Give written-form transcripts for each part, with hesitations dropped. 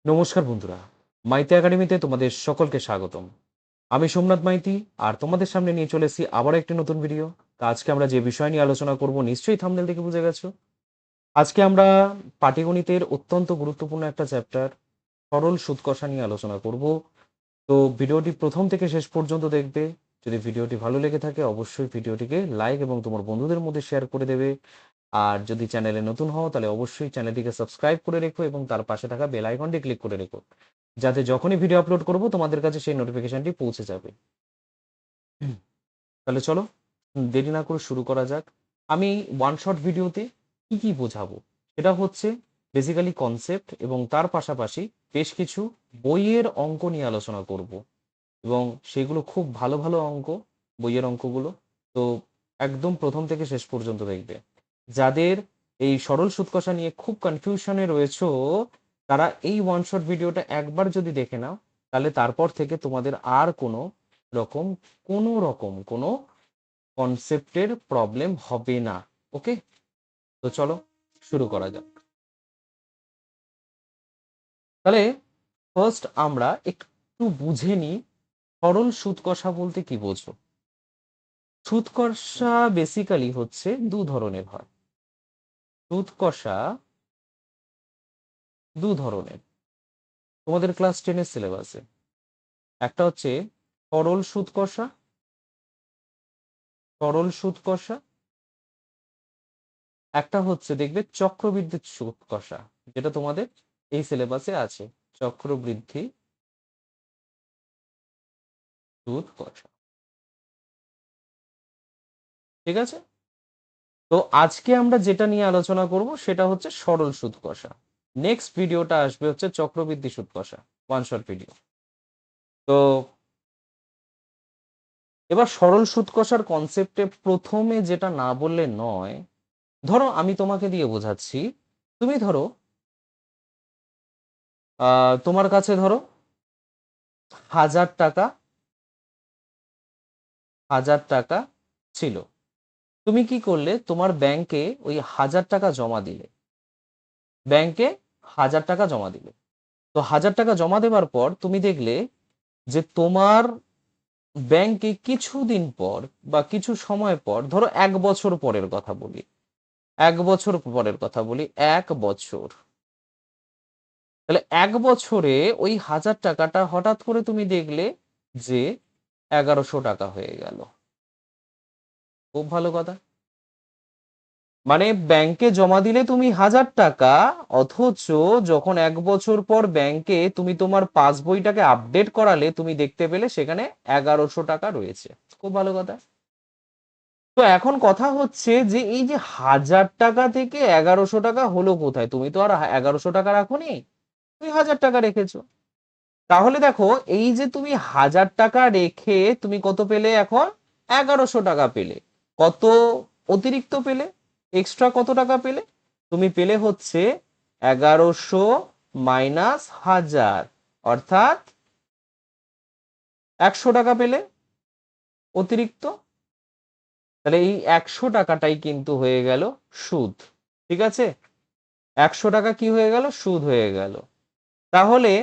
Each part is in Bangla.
নমস্কার বন্ধুরা, মাইতি একাডেমিতে তোমাদের সকলকে স্বাগতম। আমি সোমনাথ মাইতি আর তোমাদের সামনে নিয়ে চলে এসেছি আবারও একটি নতুন ভিডিও। তা আজকে আমরা যে বিষয় নিয়ে আলোচনা করব নিশ্চয়ই থাম্বনেল দেখে বুঝে গেছো। আজকে আমরা পাটিগণিতের অত্যন্ত গুরুত্বপূর্ণ একটা চ্যাপ্টার সরল সুদ কষা নিয়ে আলোচনা করব। তো ভিডিওটি প্রথম থেকে শেষ পর্যন্ত দেখবে। যদি ভিডিওটি ভালো লেগে থাকে অবশ্যই ভিডিওটিকে লাইক এবং তোমার বন্ধুদের মধ্যে শেয়ার করে দেবে। আর যদি চ্যানেলে নতুন হও তাহলে অবশ্যই চ্যানেলটিকে সাবস্ক্রাইব করে রেখো এবং তার পাশে থাকা বেল আইকনটি ক্লিক করে রেখো, যাতে যখনই ভিডিও আপলোড করব তোমাদের কাছে সেই নোটিফিকেশনটি পৌঁছে যাবে। তাহলে চলো দেরি না করে শুরু করা যাক। আমি ওয়ান শট ভিডিওতে কি কি বোঝাবো সেটা হচ্ছে বেসিক্যালি কনসেপ্ট, এবং তার পাশাপাশি বেশ কিছু বইয়ের অঙ্ক নিয়ে আলোচনা করব, এবং সেগুলো খুব ভালো ভালো অঙ্ক, বইয়ের অঙ্কগুলো। তো একদম প্রথম থেকে শেষ পর্যন্ত দেখবে। যাদের এই সরল সুদ কষা নিয়ে খুব কনফিউশনে রয়েছো, তারা এই ওয়ান শট ভিডিওটা একবার যদি দেখে নাও, তাহলে তারপর থেকে তোমাদের আর রকম কোনো কনসেপ্টের প্রবলেম হবে না। ওকে, তো চলো শুরু করা যাক। তাহলে ফার্স্ট আমরা একটু বুঝে নিই সরল সুদ কষা বলতে কি বোঝো। সুদ কষা বেসিক্যালি হচ্ছে দু ধরনের হয়। সুদ কষা দু ধরনের তোমাদের ক্লাস 10-এর সিলেবাসে। একটা হচ্ছে সরল সুদ কষা, সরল সুদ কষা। একটা হচ্ছে দেখবে চক্রবৃদ্ধি সুদ কষা, যেটা তোমাদের এই সিলেবাসে আছে, চক্রবৃদ্ধি সুদ কষা। ঠিক আছে, তো আজকে আমরা যেটা নিয়ে আলোচনা করব সেটা হচ্ছে সরল সুদ কষা। নেক্সট ভিডিওটা আসবে হচ্ছে চক্রবৃদ্ধি সুদ কষা, ওয়ান শট ভিডিও। তো এবার সরল সুদ কষার কনসেপ্টে প্রথমে যেটা না বললে নয়, ধরো আমি তোমাকে দিয়ে বোঝাচ্ছি। তুমি ধরো তোমার কাছে ধরো 1000 টাকা, 1000 টাকা ছিল। তুমি কি করলে, তোমার ব্যাংকে ওই 1000 টাকা জমা দিলে, ব্যাংকে 1000 টাকা জমা দিলে। তো 1000 টাকা জমা দেওয়ার পর তুমি দেখলে যে তোমার ব্যাংকে কিছুদিন পর বা কিছু সময় পর, ধরো 1 বছর পরের কথা বলি, 1 বছর পরের কথা বলি, 1 বছর, তাহলে 1 বছরে ওই 1000 টাকাটা হঠাৎ করে তুমি দেখলে যে 1100 টাকা হয়ে গেল। খুব ভালো কথা। মানে ব্যাংকে জমা দিলে তুমি 1000 টাকা, অথচ যখন 1 বছর পর ব্যাংকে তুমি তোমার পাসবইটাকে আপডেট করালে তুমি দেখতে পেলে সেখানে 1100 টাকা রয়েছে। খুব ভালো কথা। তো এখন কথা হচ্ছে যে এই যে 1000 টাকা থেকে 1100 টাকা হলো কোথায়? তুমি তো আর 1100 টাকা রাখোনি, তুমি 1000 টাকা রেখেছো। তাহলে দেখো, এই যে তুমি 1000 টাকা রেখে তুমি কত পেলে এখন? 1100 টাকা পেলে। কত অতিরিক্ত পেলে? এক্সট্রা কত টাকা পেলে? তুমি পেলে হচ্ছে 1100 মাইনাস 1000, অর্থাৎ 100 টাকা পেলে অতিরিক্ত। তাহলে এই 100 টাকাটাই কিন্তু হয়ে গেল সুদ। ঠিক আছে, 100 টাকা কি হয়ে গেল? সুদ হয়ে গেল। তাহলে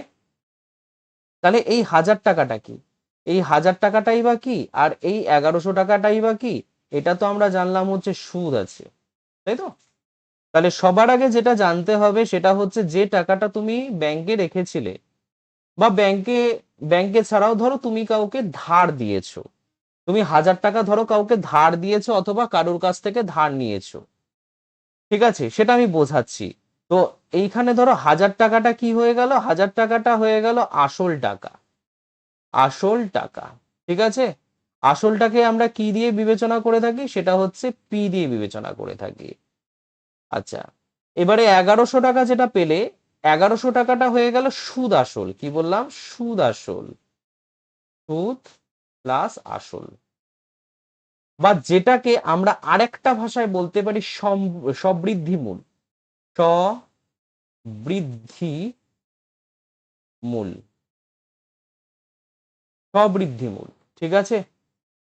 তাহলে এই 1000 টাকাটা কি? এই 1000 টাকাটাই বা কি, আর এই 1100 টাকাটাই বা কি? এটা তো আমরা জানলাম হচ্ছে সুদ আছে, তাই তো? তাহলে সবার আগে যেটা জানতে হবে সেটা হচ্ছে যে টাকাটা তুমি ব্যাংকে রেখেছিলে, বা ব্যাংকে ব্যাংকে ছাড়াও ধরো তুমি কাউকে ধার দিয়েছো, তুমি 1000 টাকা ধরো কাউকে ধার দিয়েছো অথবা কারোর কাছ থেকে ধার নিয়েছো। ঠিক আছে, সেটা আমি বোঝাচ্ছি। তো এইখানে ধরো 1000 টাকাটা কি হয়ে গেল? 1000 টাকাটা হয়ে গেল আসল টাকা, আসল টাকা। ঠিক আছে, আসলটাকে আমরা কি দিয়ে বিবেচনা করে থাকি? সেটা হচ্ছে পি দিয়ে বিবেচনা করে থাকি। আচ্ছা, এবারে 1100 টাকা যেটা পেলে, 1100 টাকাটা হয়ে গেল সুদ আসল। কি বললাম? সুদ আসল, সুদ প্লাস আসল, বা যেটাকে আমরা আরেকটা ভাষায় বলতে পারি সবৃদ্ধি মূল, সবৃদ্ধি মূল, সবৃদ্ধি মূল। ঠিক আছে,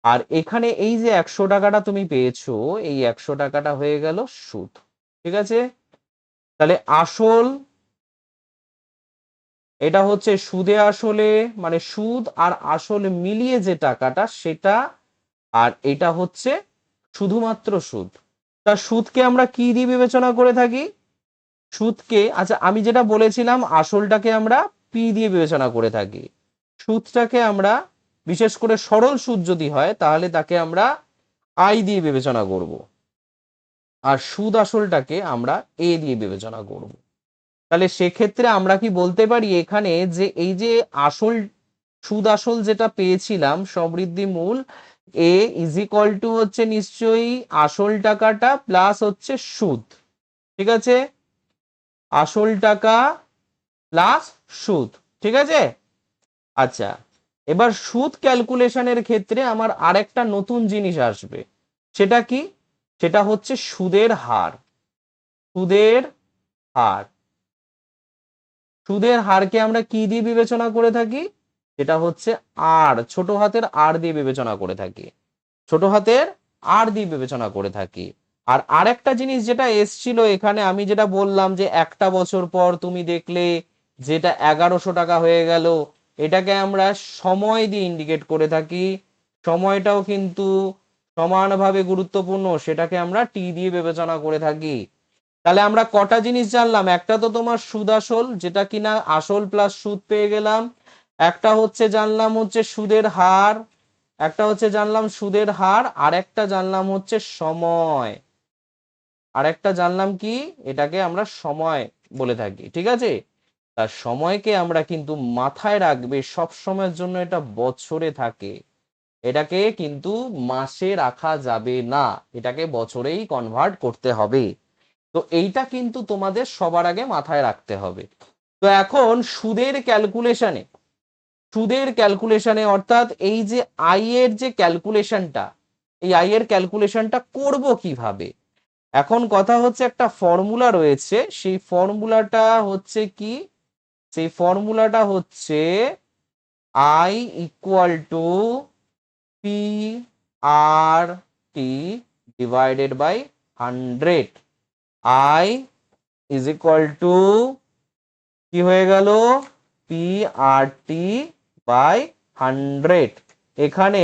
আর এখানে এই যে 100 টাকাটা তুমি পেয়েছো, এই 100 টাকাটা হয়ে গেল সুদ। ঠিক আছে, তাহলে আসল এটা হচ্ছে সুদে আসলে মানে সুদ আর আসল মিলিয়ে যে টাকাটা সেটা, আর এটা হচ্ছে শুধুমাত্র সুদ। তা সুদকে আমরা কি দিয়ে বিবেচনা করে থাকি? সুদকে, আচ্ছা আমি যেটা বলেছিলাম আসলটাকে আমরা পি দিয়ে বিবেচনা করে থাকি, সুদটাকে আমরা বিশেষ করে সরল সুদ যদি হয় তাহলে তাকে আমরা আই দিয়ে বিবেচনা করব, আর সুদ আসলটাকে আমরা এ দিয়ে বিবেচনা করব। তাহলে সেক্ষেত্রে আমরা কি বলতে পারি এখানে যে এই যে আসল সুদ আসল যেটা পেয়েছিলাম সমৃদ্ধি মূল এ ইজ ইকুয়াল টু হচ্ছে নিশ্চয়ই আসল টাকাটা প্লাস হচ্ছে সুদ, ঠিক আছে, আসল টাকা প্লাস সুদ, ঠিক আছে। আচ্ছা, এবার সুদ ক্যালকুলেশনের ক্ষেত্রে আমার আরেকটা নতুন জিনিস আসবে, সেটা কি? সেটা হচ্ছে সুদের হার। সুদের হার, সুদের হারকে আমরা কি দিয়ে বিবেচনা করে থাকি? সেটা হচ্ছে আর, ছোট হাতের আর দিয়ে বিবেচনা করে থাকি, ছোট হাতের আর দিয়ে বিবেচনা করে থাকি। আর আরেকটা জিনিস যেটা এসছিল এখানে, আমি যেটা বললাম যে একটা বছর পর তুমি দেখলে যেটা 1100 টাকা হয়ে গেল, এটাকে আমরা সময় দিয়ে ইন্ডিকেট করে থাকি। সময়টাও কিন্তু সমানভাবে গুরুত্বপূর্ণ, সেটাকে আমরা টি দিয়ে বিবেচনা করে থাকি। তাহলে আমরা কটা জিনিস জানলাম? একটা তো তোমার সুদ আসল, যেটা কিনা আসল প্লাস সুদ পেয়ে গেলাম। একটা হচ্ছে জানলাম হচ্ছে সুদের হার, একটা হচ্ছে জানলাম সুদের হার, আর একটা জানলাম হচ্ছে সময়, আর একটা জানলাম কি, এটাকে আমরা সময় বলে থাকি, ঠিক আছে। তার সময়কে আমরা কিন্তু মাথায় রাখবে সব সময়ের জন্য, এটা বছরে থাকে, এটাকে কিন্তু মাসে রাখা যাবে না, এটাকে বছরেই কনভার্ট করতে হবে। তো এইটা কিন্তু তোমাদের সবার আগে মাথায় রাখতে হবে। তো এখন সুদের ক্যালকুলেশনে অর্থাৎ এই যে আই এর যে ক্যালকুলেশনটা, এই আই এর ক্যালকুলেশনটা করব কিভাবে? এখন কথা হচ্ছে একটা ফর্মুলা রয়েছে, সেই ফর্মুলাটা হচ্ছে কি? সেই ফর্মুলাটা হচ্ছে I equal to P R T divided by 100। I is equal to কি হয়ে গেল? P R T by 100। এখানে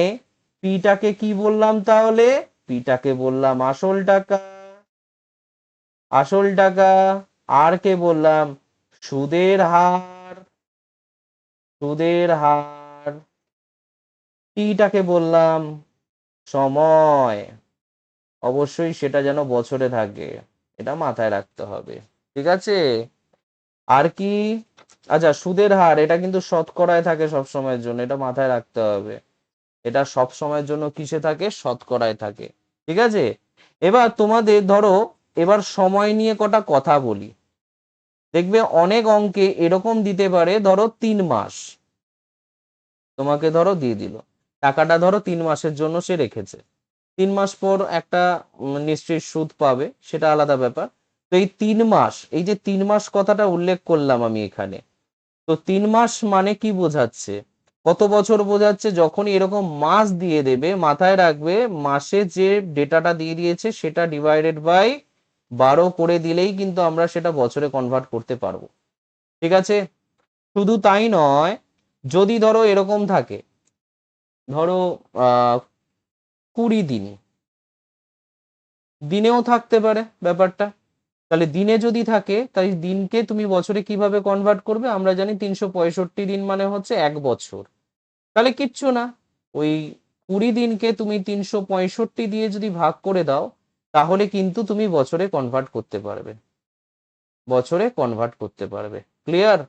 পিটাকে কি বললাম তাহলে? পিটাকে বললাম আসল টাকা, আসল টাকা। আর কে বললাম? সুদের হার, সুদের হার। টিটাকে বললাম সময়, অবশ্যই সেটা যেন বছরে থাকে, এটা মাথায় রাখতে হবে, ঠিক আছে। আর কি? আচ্ছা সুদের হার, এটা কিন্তু শতকরায় থাকে সব সময়ের জন্য, এটা মাথায় রাখতে হবে, এটা সব সময়ের জন্য কিসে থাকে? শতকরায় থাকে, ঠিক আছে। এবার তোমাদের ধরো এবার সময় নিয়ে কটা কথা বলি। দেখবে অনেক অঙ্কে এরকম দিতে পারে, ধরো 3 মাস তোমাকে ধরো দিয়ে দিল, টাকাটা ধরো 3 মাসের জন্য সে রেখেছে, 3 মাস পর একটা নিশ্চয়ই সুদ পাবে, সেটা আলাদা ব্যাপার। তো এই 3 মাস, এই যে 3 মাস কথাটা উল্লেখ করলাম আমি এখানে, তো 3 মাস মানে কি বোঝাচ্ছে? কত বছর বোঝাচ্ছে? যখন এরকম মাস দিয়ে দেবে মাথায় রাখবে মাসে যে ডেটাটা দিয়ে দিয়েছে সেটা ডিভাইডেড বাই 12 করে দিলেই কিন্তু আমরা সেটা বছরে কনভার্ট করতে পারবো, ঠিক আছে। শুধু তাই নয়, যদি ধরো এরকম থাকে, ধরো 20 দিন, দিনেও থাকতে পারে ব্যাপারটা। তাহলে দিনে যদি থাকে তাই দিনকে তুমি বছরে কিভাবে কনভার্ট করবে? আমরা জানি 365 দিন মানে হচ্ছে 1 বছর। তাহলে কিচ্ছু না, ওই 20 দিনকে তুমি 365 দিয়ে যদি ভাগ করে দাও তাহলে কিন্তু তুমি বছরে কনভার্ট করতে পারবে, বছরে কনভার্ট করতে পারবে। ক্লিয়ার?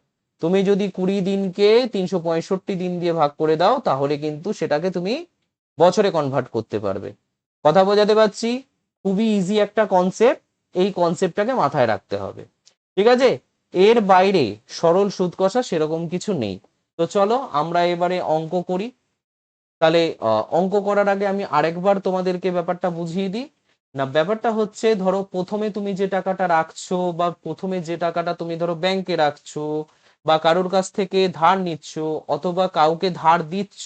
তুমি যদি 20 দিনকে 365 দিন দিয়ে ভাগ করে দাও তাহলে কিন্তু সেটাকে তুমি বছরে কনভার্ট করতে পারবে। কথা বোঝাতে পারছি? খুবই ইজি একটা কনসেপ্ট, এই কনসেপ্টটাকে মাথায় রাখতে হবে, ঠিক আছে। এর বাইরে সরল সুদ কষা সেরকম কিছু নেই। তো চলো আমরা এবারে অঙ্ক করি। তাহলে অঙ্ক করার আগে আমি আরেকবার তোমাদেরকে ব্যাপারটা বুঝিয়ে দিই। না, ব্যাপারটা হচ্ছে ধরো প্রথমে তুমি যে টাকাটা রাখছো, বা প্রথমে যে টাকাটা তুমি ধরো ব্যাংকে রাখছো, বা কারোর কাছ থেকে ধার নিচ্ছ, অথবা কাউকে ধার দিচ্ছ,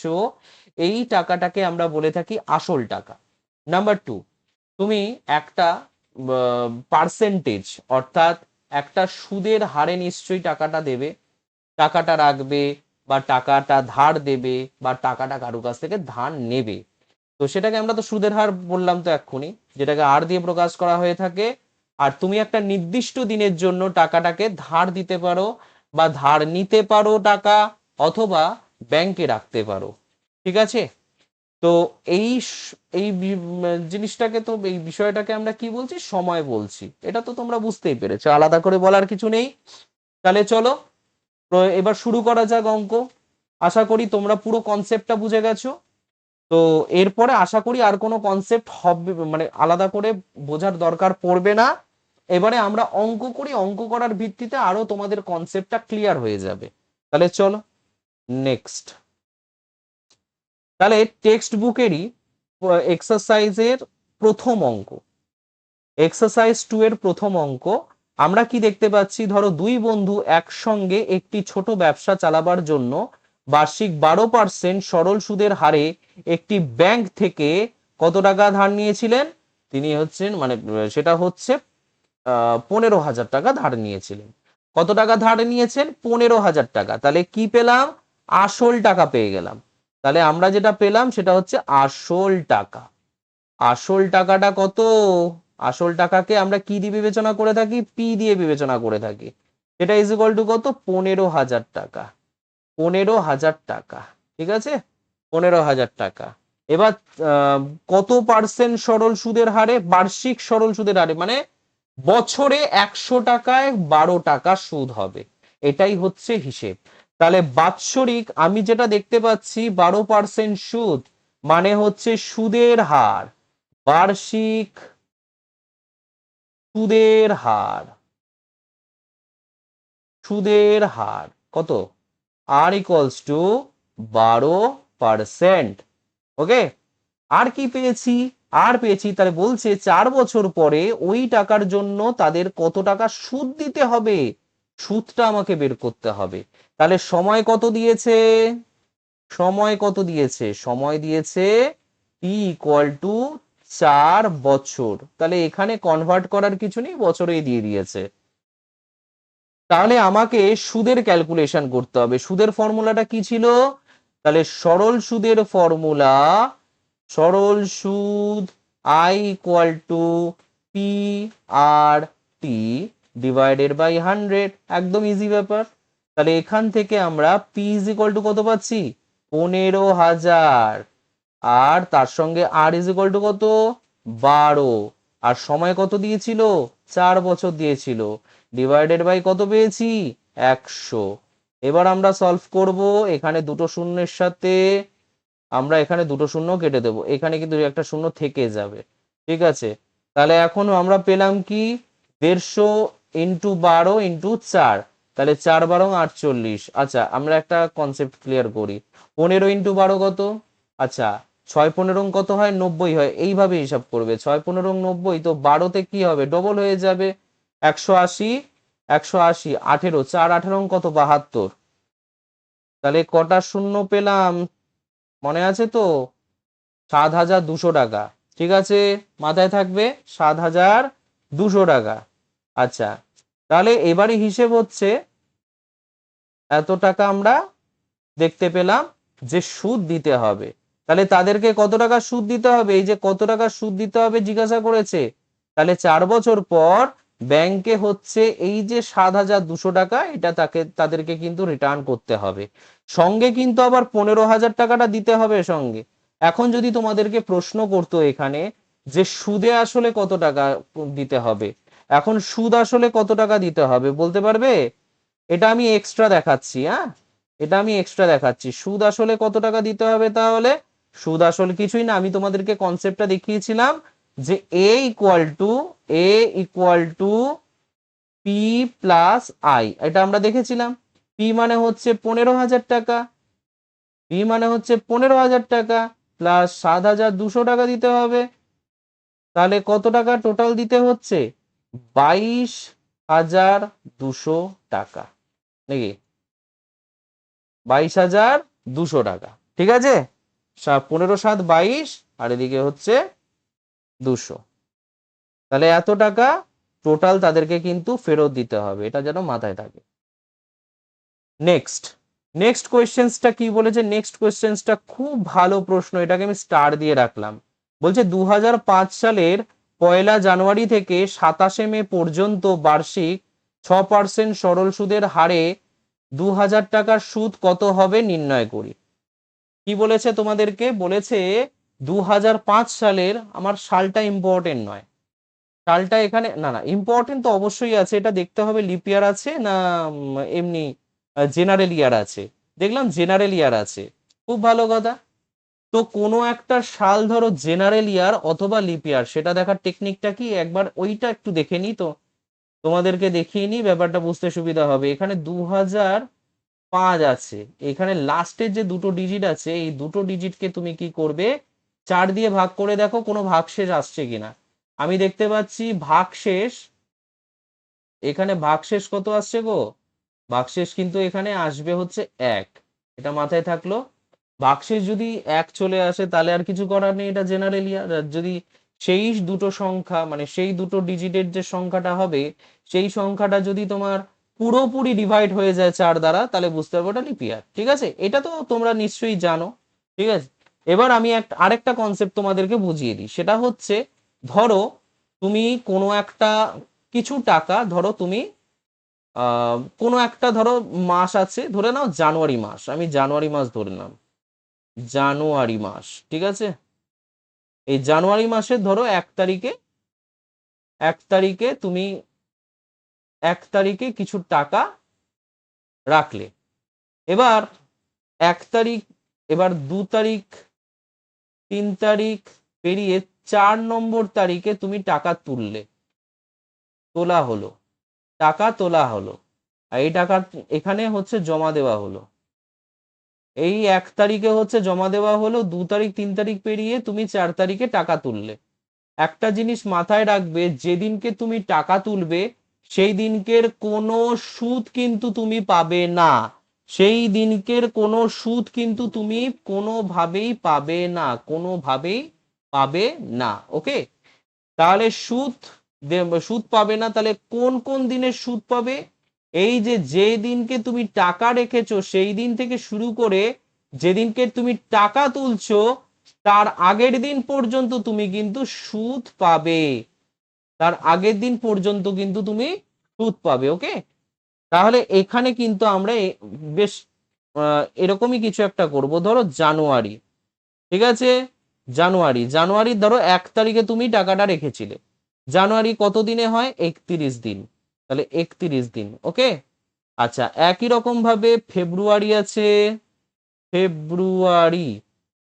এই টাকাটাকে আমরা বলে থাকি আসল টাকা। নাম্বার 2, তুমি একটা পার্সেন্টেজ অর্থাৎ একটা সুদের হারে নিশ্চয়ই টাকাটা দেবে, টাকাটা রাখবে বা টাকাটা ধার দেবে বা টাকাটা কারো কাছ থেকে ধার নেবে। তো সেটাকে আমরা তো সুদের হার বললাম তো এক্ষুনি, যেটাকে আর দিয়ে প্রকাশ করা হয়ে থাকে। আর তুমি একটা নির্দিষ্ট দিনের জন্য টাকাটাকে ধার দিতে পারো বা ধার নিতে পারো টাকা, অথবা ব্যাংকে রাখতে পারো। ঠিক আছে? তো এই জিনিসটাকে, তো এই বিষয়টাকে আমরা কি বলছি, সময় বলছি। এটা তো তোমরা বুঝতেই পেরেছো, আলাদা করে বলার কিছু নেই। তাহলে চলো তো এবার শুরু করা যাক অঙ্ক। আশা করি তোমরা পুরো কনসেপ্টটা বুঝে গেছো। তো এরপরে আশা করি আর কোনো কনসেপ্ট হবে মানে আলাদা করে বোঝার দরকার পড়বে না। এবারে আমরা অঙ্ক করি, অঙ্ক করার ভিত্তিতে আরো তোমাদের কনসেপ্টটা ক্লিয়ার হয়ে যাবে। তাহলে চলো নেক্সট। তাহলে টেক্সট বুকেরই এক্সারসাইজের প্রথম অঙ্ক, এক্সারসাইজ 2 এর প্রথম অঙ্ক। আমরা কি দেখতে পাচ্ছি, ধরো দুই বন্ধু একসঙ্গে একটি ছোট ব্যবসা চালাবার জন্য বার্ষিক 12% সরল সুদের হারে একটি ব্যাংক থেকে কত টাকা ধার নিয়েছিলেন। তিনি হচ্ছেন মানে সেটা হচ্ছে 15,000 টাকা ধার নিয়েছিলেন। কত টাকা ধার নিয়েছেন? 15,000 টাকা। তাহলে কি পেলাম? আসল টাকা পেয়ে গেলাম। তাহলে আমরা যেটা পেলাম সেটা হচ্ছে আসল টাকা। আসল টাকাটা কত? আসল টাকাকে আমরা কি দিয়ে বিবেচনা করে থাকি? পি দিয়ে বিবেচনা করে থাকি। এটা ইজ ইকুয়াল টু কত? 15,000 টাকা। 15,000 টাকা। ঠিক আছে, 15,000 টাকা। এবার কত পার্সেন্ট সরল সুদের হারে? বার্ষিক সরল সুদের হারে মানে বছরে 100 টাকায় 12 টাকা সুদ হবে। এটাই হচ্ছে হিসেব। তাহলে বাৎসরিক আমি যেটা দেখতে পাচ্ছি 12% সুদ, মানে হচ্ছে সুদের হার, বার্ষিক সুদের হার, সুদের হার কত? আর ইকুয়ালস টু 12%। ওকে, আর কি পেয়েছি? আর পেয়েছি, তাহলে বলছে 4 বছর পরে ওই টাকার জন্য তাদের কত টাকা সুদ দিতে হবে, সুদটা আমাকে বের করতে হবে। তাহলে সময় কত দিয়েছে? সময় কত দিয়েছে? সময় দিয়েছে টি ইকুয়াল টু 4 বছর। তাহলে এখানে কনভার্ট করার কিছু নেই, বছরেই দিয়ে দিয়েছে। তাহলে আমাকে সুদের ক্যালকুলেশন করতে হবে। সুদের ফর্মুলাটা কি ছিল? তাহলে সরল সুদের ফর্মুলা, সরল সুদ I equal to P R T divided by 100। একদম ইজি ব্যাপার। তাহলে এখান থেকে আমরা পি ইজ ইকুয়াল টু কত পাচ্ছি? 15,000। আর তার সঙ্গে আর ইজ ইকুয়াল টু কত? 12। আর সময় কত দিয়েছিল? 4 বছর দিয়েছিল। ডিভাইডেড বাই কত পেয়েছি? 100। এবার আমরা সলভ করব। এখানে দুটো শূন্যের সাথে আমরা এখানে দুটো শূন্য কেটে দেবো, এখানে কিন্তু একটা শূন্য থেকে যাবে। ঠিক আছে, তাহলে এখন আমরা পেলাম কি? 150 ইন্টু 12 ইন্টু 4। তাহলে 4 12 48। আচ্ছা, আমরা একটা কনসেপ্ট ক্লিয়ার করি। 15 ইন্টু 12 কত? আচ্ছা, 6 15 কত হয়? 90 হয়। এইভাবে হিসাব করবে, 6 15 90, তো 12তে কি হবে? ডবল হয়ে যাবে, 180। 180 18, 4 18 কত? 72। তাহলে কটা শূন্য পেলাম? মনে আছে তো? 7,200 টাকা। ঠিক আছে, মাথায় থাকবে 7,200 টাকা। আচ্ছা, তাহলে এবারে হিসেব হচ্ছে এত টাকা আমরা দেখতে পেলাম যে সুদ দিতে হবে। তাহলে তাদেরকে কত টাকা সুদ দিতে হবে? এই যে কত টাকা সুদ দিতে হবে জিজ্ঞাসা করেছে। তাহলে 4 বছর পর ব্যাংকে হচ্ছে এই যে 7,200 টাকা, এটা তাদেরকে কিন্তু রিটার্ন করতে হবে। সঙ্গে কিন্তু আবার 15,000 টাকাটা দিতে হবে সঙ্গে। এখন যদি তোমাদেরকে প্রশ্ন করতো এখানে যে সুদে আসলে কত টাকা দিতে হবে, এখন সুদ আসলে কত টাকা দিতে হবে বলতে পারবে? এটা আমি এক্সট্রা দেখাচ্ছি। হ্যাঁ, এটা আমি এক্সট্রা দেখাচ্ছি। সুদ আসলে কত টাকা দিতে হবে? তাহলে সুদ আসলে কিছুই না, আমি তোমাদেরকে কনসেপ্টটা দেখিয়েছিলাম যে A equal to P plus I. এটা আমরা দেখেছিলাম। পি মানে হচ্ছে 15,000 টাকা, পি মানে হচ্ছে 15,000 টাকা প্লাস 7,200 টাকা দিতে হবে। তাহলে কত টাকা টোটাল দিতে হচ্ছে? 22,200 টাকা, নাকি? 22,200 টাকা। ঠিক আছে, 15 7 22, আর এদিকে হচ্ছে 200। তাহলে এত টাকা টোটাল তাদেরকে কিন্তু ফেরত দিতে হবে, এটা যেন মাথায় থাকে। নেক্সট নেক্সট কোয়েশ্চেন্সটা কি বলেছে, নেক্সট কোয়েশ্চেন্সটা খুব ভালো প্রশ্ন, এটাকে আমি স্টার দিয়ে রাখলাম। বলছে 2005 সালের 1 জানুয়ারি থেকে 27 মে পর্যন্ত বার্ষিক 6% সরল সুদের হারে 2000 টাকার সুদ কত হবে নির্ণয় করি। কি বলেছে তোমাদেরকে, বলেছে 2005 সালের, আমার সালটা ইম্পর্টেন্ট নয়, সালটা এখানে না, না ইম্পর্টেন্ট তো অবশ্যই আছে, এটা দেখতে হবে লিপ ইয়ার আছে না এমনি জেনারেল ইয়ার আছে। দেখলাম জেনারেল ইয়ার আছে, খুব ভালো কথা। তো কোনো একটা সাল ধরো জেনারেল ইয়ার অথবা লিপ ইয়ার, সেটা দেখার টেকনিকটা কি একবার ওইটা একটু দেখে নি, তো তোমাদেরকে দেখিয়ে নি, ব্যাপারটা বুঝতে সুবিধা হবে। এখানে 2005 আছে, এখানে লাস্টের যে দুটো ডিজিট আছে এই দুটো ডিজিটকে তুমি কি করবে, 4 দিয়ে ভাগ করে দেখো কোনো ভাগশেষ আসছে কিনা। আমি দেখতে পাচ্ছি ভাগশেষ, এখানে ভাগশেষ কত আসছে গো, ভাগশেষ কিন্তু এখানে আসবে হচ্ছে 1, এটা মাথায় থাকলো। ভাগশেষ যদি 1 চলে আসে তাহলে আর কিছু করার নেই, এটা জেনারেল ইয়ার। যদি সেই দুটো সংখ্যা মানে সেই দুটো ডিজিটের যে সংখ্যাটা হবে সেই সংখ্যাটা যদি তোমার পুরোপুরি ডিভাইড হয়ে যায় 4 দ্বারা, তাহলে বুঝতে পারবো এটা লিপ ইয়ার। ঠিক আছে, এটা তো তোমরা নিশ্চয়ই জানো। ঠিক আছে, এবার আমি আরেকটা কনসেপ্ট তোমাদেরকে বুঝিয়ে দিই, সেটা হচ্ছে ধরো তুমি কোনো একটা কিছু টাকা, ধরো তুমি কোনো একটা ধরো মাস আছে, ধরে নাও জানুয়ারি মাস, আমি জানুয়ারি মাস ধরে নাম, জানুয়ারি মাস, ঠিক আছে। এই জানুয়ারি মাসের ধরো 1 তারিখে, 1 তারিখে তুমি 1 তারিখে কিছু টাকা রাখলে। এবার 1 তারিখ, এবার 2 তারিখ, 3 তারিখ পেরিয়ে 4 নম্বর তারিখে তুমি টাকা তুললে, তোলা হলো, টাকা তোলা হলো, আর এই টাকা এখানে হচ্ছে জমা দেওয়া হলো। এই 1 তারিখে হচ্ছে জমা দেওয়া হলো, 2 তারিখ 3 তারিখ পেরিয়ে তুমি 4 তারিখে টাকা তুললে। একটা জিনিস মাথায় রাখবে, যেদিনকে তুমি টাকা তুলবে সেই দিনকের কোনো সুদ কিন্তু তুমি পাবে না, সেই দিনকের কোনো সুদ কিন্তু তুমি কোনোভাবেই পাবে না, কোনোভাবেই পাবে না। ওকে, তাহলে সুদ পাবে না, তাহলে কোন কোন দিনের সুদ পাবে, এই যে যে দিনকে তুমি টাকা রেখেছো সেই দিন থেকে শুরু করে যেদিনকে তুমি টাকা তুলছো তার আগের দিন পর্যন্ত তুমি কিন্তু সুদ পাবে, তার আগের দিন পর্যন্ত কিন্তু তুমি সুদ পাবে। ওকে, তাহলে এখানে কিন্তু আমরা বেশ এরকমই কিছু একটা করব। ধরো জানুয়ারি, ঠিক আছে, জানুয়ারি ধরো 1 তারিখে তুমি টাকাটা রেখেছিলে, জানুয়ারি কত দিনে হয়, 31 দিন, তাহলে 31 দিন। ওকে, আচ্ছা একই রকম ভাবে ফেব্রুয়ারি আছে, ফেব্রুয়ারি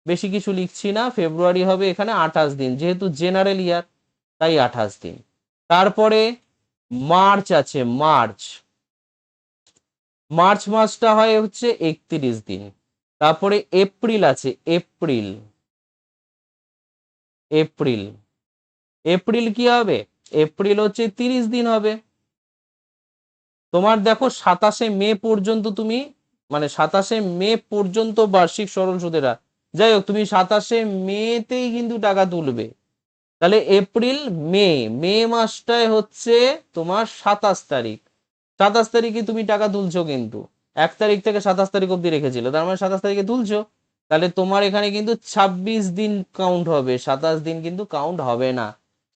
বেশি কিছু লিখছি না, ফেব্রুয়ারি হবে এখানে 28 দিন, যেহেতু জেনারেল ইয়ার তাই 28 দিন। তারপরে মার্চ আছে, মার্চ, মার্চ মাসটা হয় হচ্ছে 31 দিন। তারপরে এপ্রিল আছে, এপ্রিল, এপ্রিল, এপ্রিল কি হবে, এপ্রিল হচ্ছে 30 দিন হবে। তোমার দেখো 27 মে পর্যন্ত তুমি, মানে 27 মে পর্যন্ত বার্ষিক সরল সুদের হার, যাই হোক তুমি 27 মেতেই কিন্তু টাকা তুলবে, তাহলে এপ্রিল মে, মে মাসটায় হচ্ছে তোমার 27 তারিখ, 27 তারিখে তুমি টাকা তুলছো, কিন্তু 1 তারিখ থেকে 27 তারিখ অব্দি রেখেছিল, তার মানে 27 তারিখে তুলছো, তাহলে তোমার এখানে কিন্তু 26 দিন কাউন্ট হবে, 27 দিন কিন্তু কাউন্ট হবে না,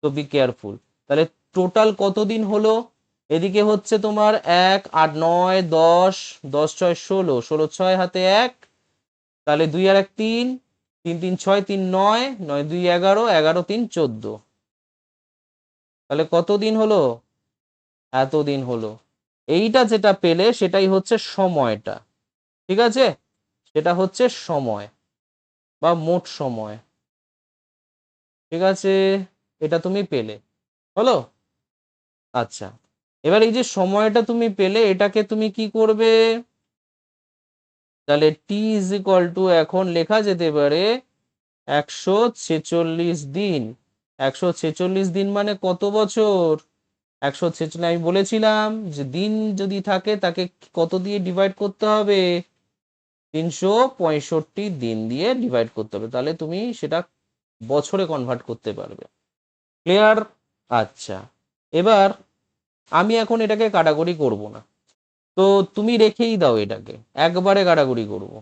তো বি কেয়ারফুল। তাহলে টোটাল কতদিন হলো, এদিকে হচ্ছে তোমার 1 8 9 10, 10 6 16, 16 6 হাতে 1, তাহলে 2 আর 1 3, 3 3 6 3 9, 9 2 11, 11 3 14, তাহলে কতদিন হলো, এতদিন হলো। এইটা যেটা পেলে সেটাই হচ্ছে সময়টা, ঠিক আছে, সেটা হচ্ছে সময় বা মোট সময়। ঠিক আছে, এটা তুমি পেলে, হলো। আচ্ছা, এবার এই যে সময়টা তুমি পেলে এটাকে তুমি কি করবে, তাহলে টি ইজ ইকুয়াল টু, এখন লেখা যেতে পারে 146 দিন। 146 দিন মানে কত বছর, 146, আমি বলেছিলাম যে দিন যদি থাকে তাকে কত দিয়ে ডিভাইড করতে হবে, 365 দিন দিয়ে ডিভাইড করতে হবে, তাহলে তুমি সেটা বছরে কনভার্ট করতে পারবে। ক্লিয়ার? আচ্ছা, এবার আমি এখন এটাকে কাটাকুটি করব না, তো তুমি রেখেই দাও এটাকে, একবারে কাটাকুটি করব।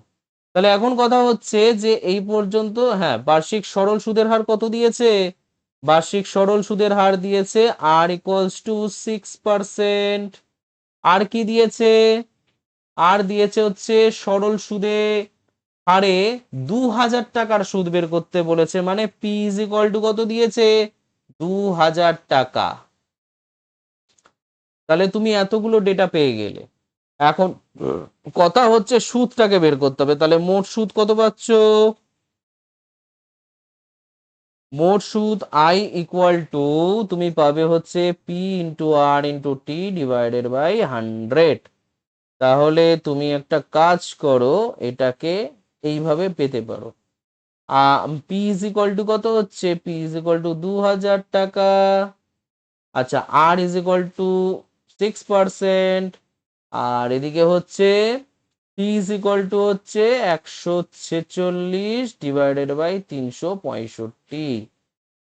তাহলে এখন কথা হচ্ছে যে এই পর্যন্ত, হ্যাঁ, বার্ষিক সরল সুদের হার কত দিয়েছে? বার্ষিক সরল সুদের হার দিয়েছে R = 6%। আর কি দিয়েছে? আর দিয়েছে হচ্ছে সরল সুদে হারে 2000 টাকার সুদ বের করতে বলেছে, মানে P = কত দিয়েছে? 2000 টাকা। তাহলে তুমি এতগুলো ডেটা পেয়ে গেলে। এখন কথা হচ্ছে সুদটাকে বের করতে হবে। তাহলে মোট সুদ কত পাচ্ছ? মোট সুদ I = তুমি পাবে হচ্ছে P × R × T / 100। তাহলে তুমি একটা কাজ করো, এটাকে এইভাবে পেতে পারো। P = কত হচ্ছে? P = 2000 টাকা। আচ্ছা, R = 6%। আর এদিকে হচ্ছে P হচ্ছে 146 / 365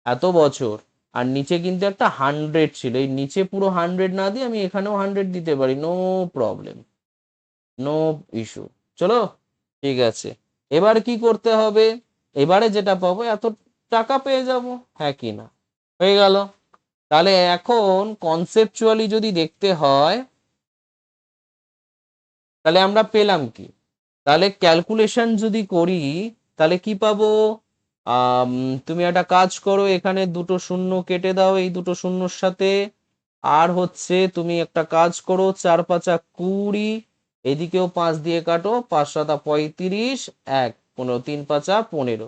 এত বছর। আর নিচে কিন্তু একটা 100 ছিল, এই নিচে পুরো 100 না দিয়ে আমি এখানেও 100 দিতে পারি, নো প্রবলেম, নো ইস্যু। চলো, ঠিক আছে। এবার কি করতে হবে? এবারে যেটা পাবো এত টাকা পেয়ে যাব, হ্যাঁ কি না? হয়ে গেল। তাহলে এখন কনসেপচুয়ালি যদি দেখতে হয়, তাহলে আমরা পেলাম কি? তাহলে ক্যালকুলেশন যদি করি, তাহলে কি পাবো? তুমি একটা কাজ করো, এখানে দুটো শূন্য কেটে দাও এই দুটো শূন্যর সাথে। আর হচ্ছে তুমি একটা কাজ করো, 4 × 5 = 20, এদিকেও 5 দিয়ে কাটো, 5 × 7 = 35, 1 15, 3 × 5 = 15,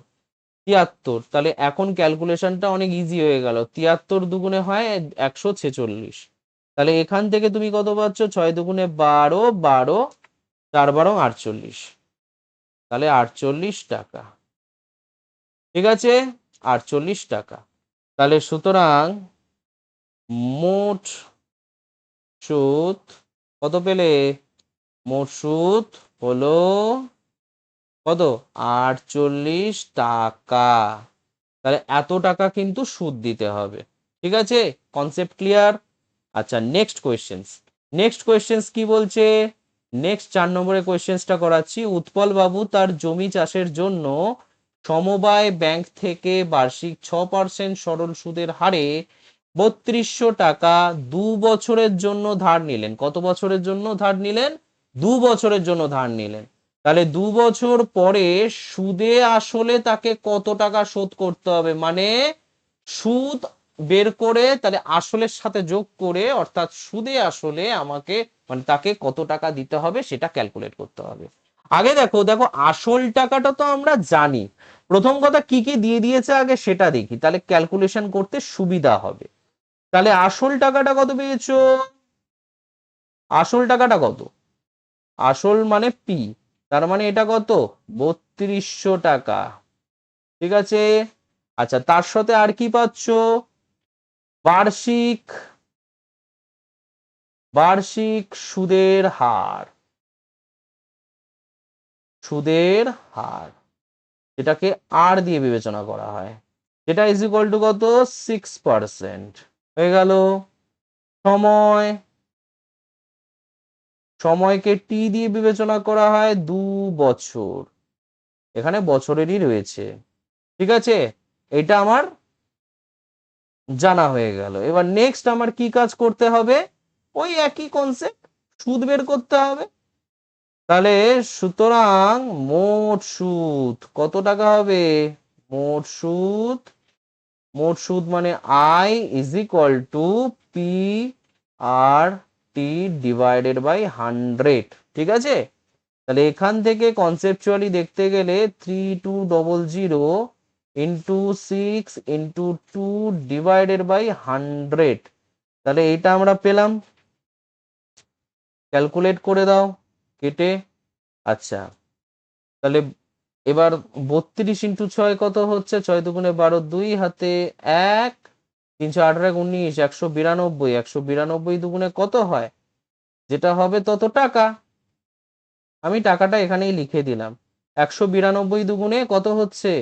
73। তাহলে এখন ক্যালকুলেশনটা অনেক ইজি হয়ে গেল। 73 দুগুণে হয় 146। তাহলে এখান থেকে তুমি কত পাচ্ছ? 6 দুগুণে 12, 12, 4 × 12 = 48। তাহলে 48 টাকা। ঠিক আছে, 48 টাকা। তাহলে সুতরাং মোট সুদ কত পেলে? মোট সুদ হলো কত? 48 টাকা। তাহলে এত টাকা কিন্তু সুদ দিতে হবে। ঠিক আছে, কনসেপ্ট ক্লিয়ার? আচ্ছা, নেক্সট কোয়েশ্চেন্স। নেক্সট কোয়েশ্চেন্স কি বলছে? নেক্সট 4 নম্বরের কোয়েশ্চেন্সটা করাচ্ছি। উৎপল বাবু তার জমি চাষের জন্য সমবায় ব্যাংক থেকে বার্ষিক 6% সরল সুদের হারে 3200 টাকা 2 বছরের জন্য ধার নিলেন। কত বছরের জন্য ধার নিলেন? 2 বছরের জন্য ধার নিলেন। তাহলে 2 বছর পরে সুদে আসলে তাকে কত টাকা শোধ করতে হবে, মানে সুদ বের করে তাহলে আসলের সাথে যোগ করে, অর্থাৎ সুদে আসলে আমাকে, মানে তাকে কত টাকা দিতে হবে সেটা ক্যালকুলেট করতে হবে। আগে দেখো দেখো আসল টাকাটা তো আমরা জানি। প্রথম কথা কি কি দিয়ে দিয়েছে আগে সেটা দেখি, তাহলে ক্যালকুলেশন করতে সুবিধা হবে। তাহলে আসল টাকাটা কত পেয়েছো? আসল টাকাটা কত? আসল মানে পি, তার মানে এটা কত? 3200 টাকা। ঠিক আছে। আচ্ছা, তার সাথে আর কি পাচ্ছ? বার্ষিক বার্ষিক সুদের হার, সুদের হার যেটাকে আর দিয়ে বিবেচনা করা হয়, যেটা = কত? 6%। হয়ে গেল। সময়, সময়কে টি দিয়ে বিবেচনা করা হয় 2 বছর, এখানে বছরেরই রয়েছে। ঠিক আছে, এটা আমার জানা হয়ে গেল। এবার নেক্সট আমার কি কাজ করতে হবে? ওই একই কনসেপ্ট, সুদ বের করতে হবে। তাহলে সুতরাং মোট সুদ কত টাকা হবে? মোট সুদ, মোট সুদ মানে I = P/R/T / 100। ঠিক আছে। তাহলে এখান থেকে কনসেপচুয়ালি দেখতে গেলে 3200 × 6 × 2 / 100, তাহলে এইটা আমরা পেলাম। ক্যালকুলেট করে দাও কেটে। আচ্ছা, তাহলে এবার 32 × 6 কত হচ্ছে? 6 দুগুণে 12, 2 হাতে 1, 318 × 19, 192। 192 দুগুণে কত হয়? যেটা হবে তত টাকা। আমি টাকাটা এখানেই লিখে দিলাম। 192 দুগুণে কত হচ্ছে?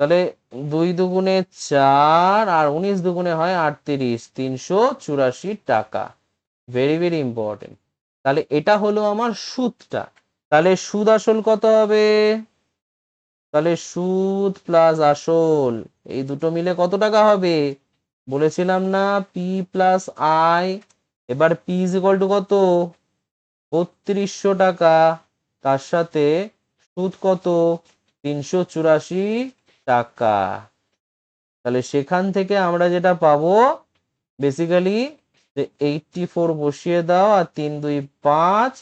তাহলে 2 দুগুণে 4 আর 19 দুগুণে হয় 38, 384 টাকা। Very very important. তাহলে এটা হলো আমার সুদটা। তাহলে সুদ আসল কত হবে? তাহলে সুদ প্লাস আসল এই দুটো মিলে কত টাকা হবে? বলেছিলাম না পি প্লাস আই। এবার পি ইজ ইকুয়াল টু কত? ৩২০০ টাকা। তার সাথে সুদ কত? ৩৮৪ টাকা। তাহলে সেখান থেকে আমরা যেটা পাবো বেসিক্যালি 84 বসিয়ে দাও, আর ৩ 2 5,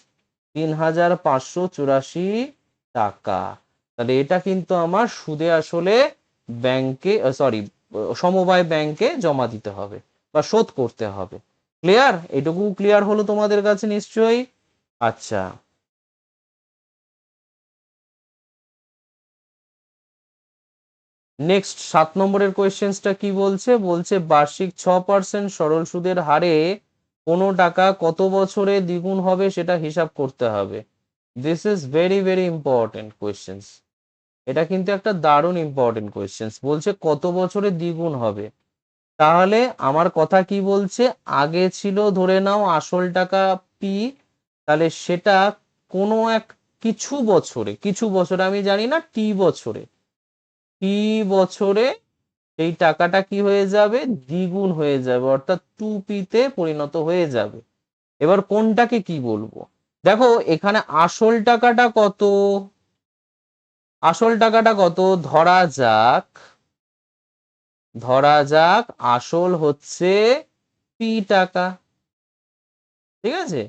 ৩৫৮৪ টাকা। তাহলে এটা কিন্তু আমার সুদে আসলে ব্যাংকে, সরি, সমবায় ব্যাংকে জমা দিতে হবে বা শোধ করতে হবে। ক্লিয়ার? এটুকু ক্লিয়ার হলো তোমাদের কাছে নিশ্চয়ই? আচ্ছা, নেক্সট 7 নম্বরের কোয়েশ্চেন্সটা কি বলছে? বলছে বার্ষিক 6% সরল সুদের হারে কোনো টাকা কত বছরে দ্বিগুণ হবে সেটা হিসাব করতে হবে। This is very very important questions. এটা কিন্তু একটা দারুণ ইম্পর্টেন্ট কোয়েশ্চেন্স। বলছে কত বছরে দ্বিগুণ হবে। তাহলে আমার কথা কি বলছে? আগে ছিল ধরে নাও আসল টাকা পি, তাহলে সেটা কোনো এক কিছু বছরে, আমি জানি না টি বছরে, টি বছরে সেই টাকাটা কি হয়ে যাবে? দ্বিগুণ হয়ে যাবে, অর্থাৎ 2p তে পরিণত হয়ে যাবে। এবার কোনটাকে কি বলবো? দেখো এখানে আসল টাকাটা কত? আসল টাকাটা কত? ধরা যাক আসল হচ্ছে পি টাকা। ঠিক আছে?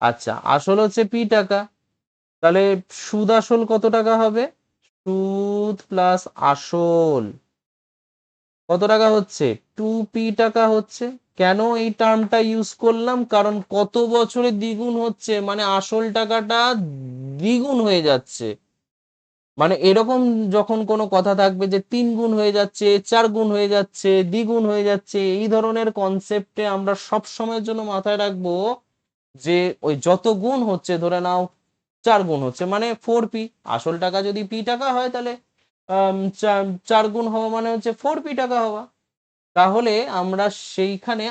আচ্ছা, আসল হচ্ছে পি টাকা। তাহলে সুদ আসল কত টাকা হবে? সুদ প্লাস আসল কত টাকা হচ্ছে? 2p টাকা হচ্ছে। কেন এই টার্মটা ইউজ করলাম? কারণ কত বছরে দ্বিগুণ হচ্ছে মানে আসল টাকাটা দ্বিগুণ হয়ে যাচ্ছে। মানে এরকম যখন কোনো কথা থাকবে যে 3 গুণ হয়ে যাচ্ছে, 4 গুণ হয়ে যাচ্ছে, দ্বিগুণ হয়ে যাচ্ছে, এই ধরনের কনসেপ্টে আমরা সব সময়ের জন্য মাথায় রাখবো যে ওই যত গুণ হচ্ছে, ধরে নাও 4 গুণ হচ্ছে মানে 4p। আসল টাকা যদি p টাকা হয় তাহলে 4 গুণ হওয়া মানে হচ্ছে 4p টাকা হওয়া। তাহলে আমরা সেইখানে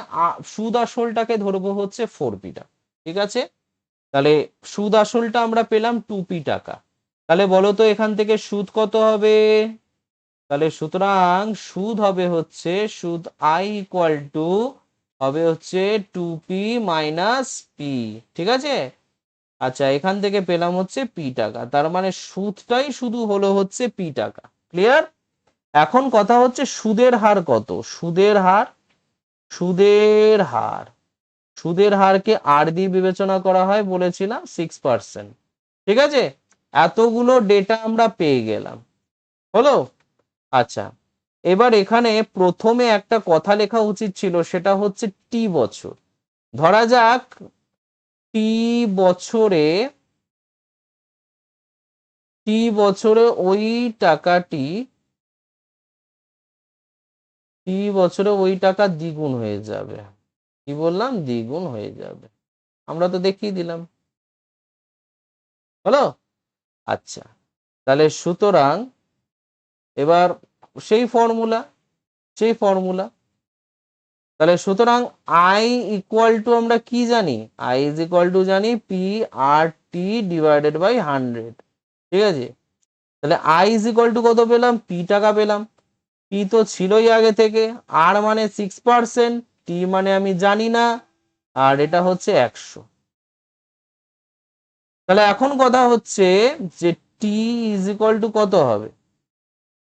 সুদ আসলটাকে ধরবো হচ্ছে 4p টা। ঠিক আছে? তাহলে সুদ আসলটা আমরা পেলাম 2p টাকা। তাহলে বলো তো এখান থেকে সুদ কত হবে? তাহলে সুতরাং সুদ হবে হচ্ছে সুদ আই ইকুয়াল টু হবে হচ্ছে 2p মাইনাস পি। ঠিক আছে? আচ্ছা, এখান থেকে পেলাম হচ্ছে পি টাকা, তার মানে সুদটাই শুধু হলো হচ্ছে পি টাকা। ক্লিয়ার? এখন কথা হচ্ছে সুদের হার কত? সুদের হার সুদের হারকে আর দিয়ে বিবেচনা করা হয় বলেছিলাম 6%। ঠিক আছে? এতগুলো ডেটা আমরা পেয়ে গেলাম। হলো? আচ্ছা, এবার এখানে প্রথমে একটা কথা লেখা উচিত ছিল, সেটা হচ্ছে টি বছর। ধরা যাক টি বছরে ওই টাকাটি ওই টাকা দ্বিগুণ হয়ে যাবে। কি বললাম? দ্বিগুণ হয়ে যাবে। আমরা তো দেখিয়ে দিলাম। হলো? আচ্ছা, তাহলে সুতরাং এবার সেই ফর্মুলা তাহলে সুতরাং আই ইকুয়াল টু আমরা কি জানি? আই ইজ ইকুয়াল টু জানি P R T divided by 100। ঠিক আছে? তাহলে আই ইজ ইকুয়াল টু কত পেলাম? পি টাকা পেলাম। পি তো ছিলই আগে থেকে, আর মানে 6%, টি মানে আমি জানি না, আর এটা হচ্ছে 100। তাহলে এখন কথা হচ্ছে যে টি ইজ ইকুয়াল টু কত হবে?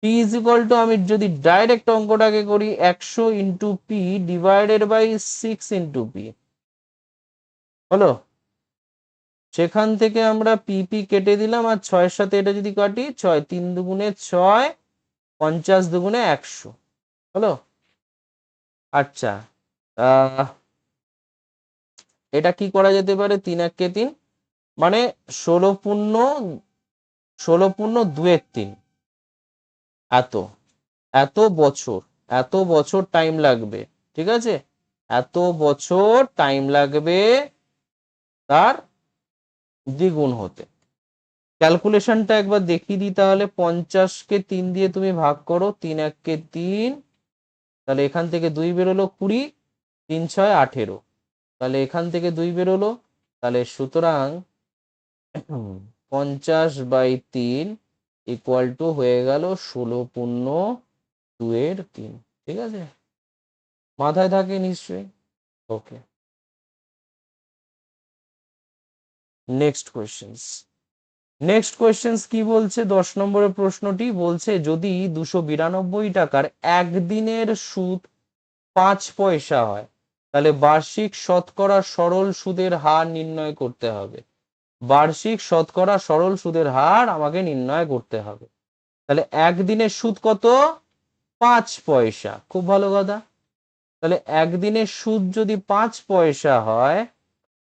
টি ইজ ইকুয়াল টু, আমি যদি ডাইরেক্ট অঙ্কটাকে করি, 100 into P divided by 6 into P. হলো? সেখান থেকে আমরা পিপি কেটে দিলাম, আর 6-এর সাথে এটা যদি কাটি, 6 3 দুগুণে 6, 50 দুগুণে 100। হলো? আচ্ছা, আহ এটা কি করা যেতে পারে? 3 1 কে 3, মানে 16 পূর্ণ 2-3। এত এত বছর এত বছর টাইম লাগবে। ঠিক আছে? এত বছর টাইম লাগবে তার দ্বিগুণ হতে। ক্যালকুলেশনটা একবার দেখিয়ে দিই তাহলে। 50-কে 3 দিয়ে তুমি ভাগ করো, 3 1 কে 3, তাহলে এখান থেকে 2 বেরোলো 20, 3 6 18, তাহলে এখান থেকে 2 বেরোলো, তাহলে সুতরাং 50/3 ইকুয়াল টু হয়ে গেল 16/2 ঠিক আছে, মাথায় থাকে নিশ্চয়ই। ওকে, নেক্সট কোয়েশ্চেন্স কি বলছে? 10 নম্বরের প্রশ্নটি বলছে যদি 292 টাকার একদিনের সুদ 5 পয়সা হয় তাহলে বার্ষিক শতকরা সরল সুদের হার নির্ণয় করতে হবে। বার্ষিক শতকরা সরল সুদের হার আমাকে নির্ণয় করতে হবে। তাহলে একদিনের সুদ কত? 5 পয়সা। খুব ভালো কথা। তাহলে একদিনের সুদ যদি 5 পয়সা হয়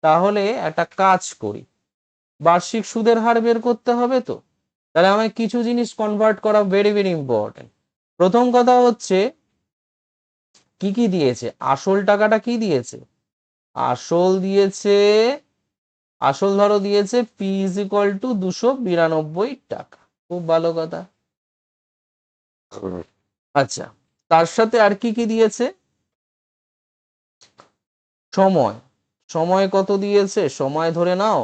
তাহলে একটা কাজ করি, বার্ষিক সুদের হার বের করতে হবে। তো তাহলে আমায় কিছু জিনিস কনভার্ট করা ভেরি ভেরি ইম্পর্টেন্ট। প্রথম কথা হচ্ছে কি কি দিয়েছে, আসল টাকাটা কি দিয়েছে? আসল দিয়েছে, আসল ধরো দিয়েছে পি ইজ ইকুয়াল টু 292 টাকা। খুব ভালো কথা। আচ্ছা, তার সাথে আর কি কি দিয়েছে? সময়। সময় কত দিয়েছে? সময় ধরে নাও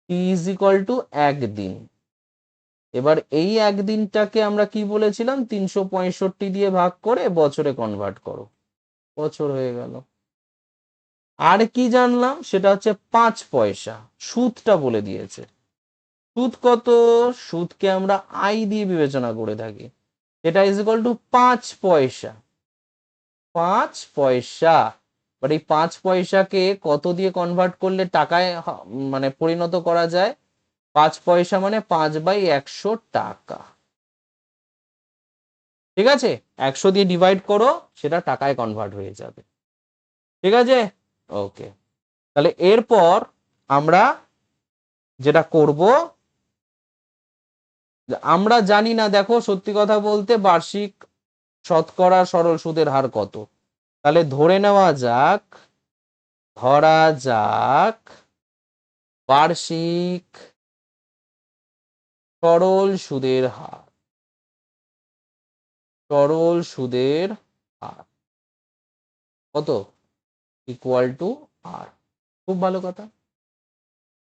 পি ইজ ইকুয়াল টু 1 দিন। এবার এই একদিনটাকে আমরা কি বলেছিলাম? 365 দিয়ে ভাগ করে বছরে কনভার্ট করো, বছর হয়ে গেল। আর কি জানলাম? সেটা হচ্ছে 5 পয়সা। সুদটা বলে দিয়েছে। সুদ কত? সুদকে আমরা আই দিয়ে বিবেচনা করে থাকি, এটা ইজ ইকুয়াল টু 5 পয়সা। 5 পয়সা। বাট এই 5 পয়সাকে কত দিয়ে কনভার্ট করলে টাকায় মানে পরিণত করা যায়? 5 পয়সা মানে 5/100 টাকা। ঠিক আছে, 100 দিয়ে ডিভাইড করো, সেটা টাকায় কনভার্ট হয়ে যাবে। ঠিক আছে, ওকে। তাহলে এরপর আমরা যেটা করব, আমরা জানি না, দেখো সত্যি কথা বলতে বার্ষিক শতকরা সরল সুদের হার কত। তাহলে ধরে নেওয়া যাক, ধরা যাক বার্ষিক সরল সুদের হার, সরল সুদের হার কত? Equal to R. খুব ভালো কথা।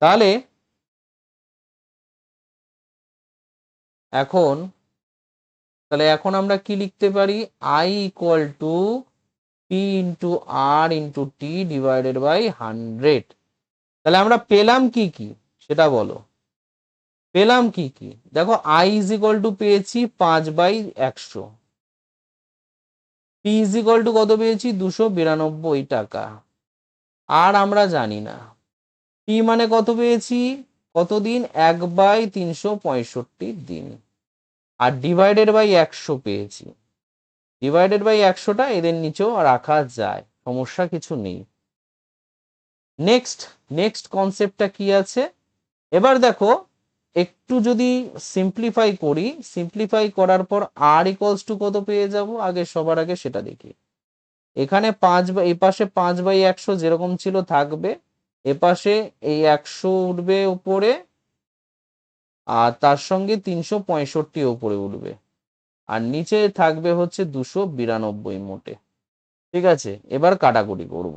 তাহলে এখন আমরা কি লিখতে পারি? I equal to P into R into T divided by 100। তাহলে আমরা পেলাম কি কি সেটা বলো, পেলাম কি কি? দেখো আই ইজ ইকুয়াল টু পেয়েছি 5/100, পি ইজ ইকুয়াল টু কত পেয়েছি? 292 টাকা। আর আমরা জানি না পি মানে কত পেয়েছি, কতদিন? 1/365 দিন। আর ডিভাইডেড বাই 100 পেয়েছি। ডিভাইডেড বাই 100টা এদের নিচেও রাখা যায়, সমস্যা কিছু নেই। নেক্সট কনসেপ্টটা কি আছে? এবার দেখো একটু যদি সিম্পলিফাই করি, সিম্পলিফাই করার পর আর ইকুয়ালস টু কত পেয়ে যাব? আগে সবার আগে সেটা দেখি। এখানে 5 এই পাশে 5/100 যেরকম ছিল থাকবে, এপাশে এই 100 উঠবে উপরে, আর তার সঙ্গে 365 উপরে উঠবে, আর নিচে থাকবে হচ্ছে 292 মোটে। ঠিক আছে, এবার কাটাকুটি করব।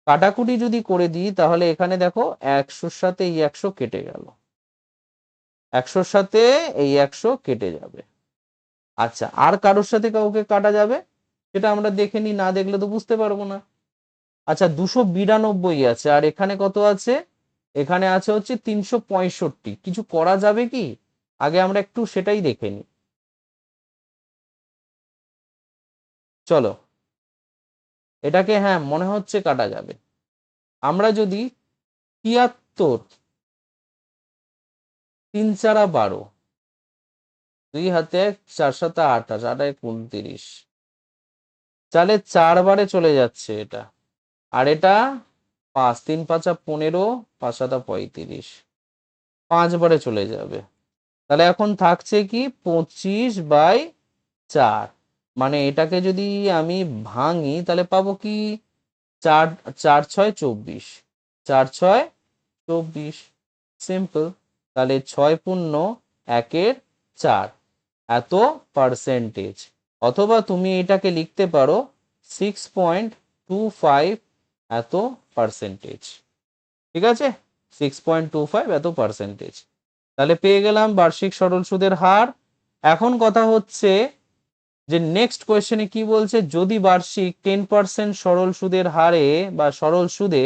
কাটাকুটি যদি করে দিই তাহলে এখানে দেখো 100-র সাথে এই 100 কেটে গেল, 100-র সাথে এই 100 কেটে যাবে। আচ্ছা, আর কারোর সাথে কাউকে কাটা যাবে সেটা আমরা দেখে নিই, না দেখলে তো বুঝতে পারবো না। আচ্ছা, 292 আছে, আর এখানে কত আছে? এখানে আছে হচ্ছে 365। কিছু করা যাবে কি? আগে আমরা একটু সেটাই দেখে নিই। চলো, এটাকে হ্যাঁ মনে হচ্ছে কাটা যাবে। আমরা যদি 73, 3×4=12, 2 হাতে 4×7=28, 8×1=29, তাহলে 4 বারে চলে যাচ্ছে এটা। আর এটা 5, 3×5=15, 5×7=35, 5 বারে চলে যাবে। তাহলে এখন থাকছে কি? 25/4। মানে এটাকে যদি আমি ভাঙি তাহলে পাবো কি? 4, 4×6=24, 4×6=24, সিম্পল। তাহলে 6×1=4 এত পার্সেন্টেজ। অথবা তুমি এটাকে লিখতে পারো 6.25 এত পার্সেন্টেজ। ঠিক আছে, 6.25 এত পার্সেন্টেজ। তাহলে পেয়ে গেলাম বার্ষিক সরল সুদের হার। এখন কথা হচ্ছে যে নেক্সট কোয়েশ্চেনে কি বলছে, যদি বার্ষিক 10% সরল সুদের হারে বা সরল সুদে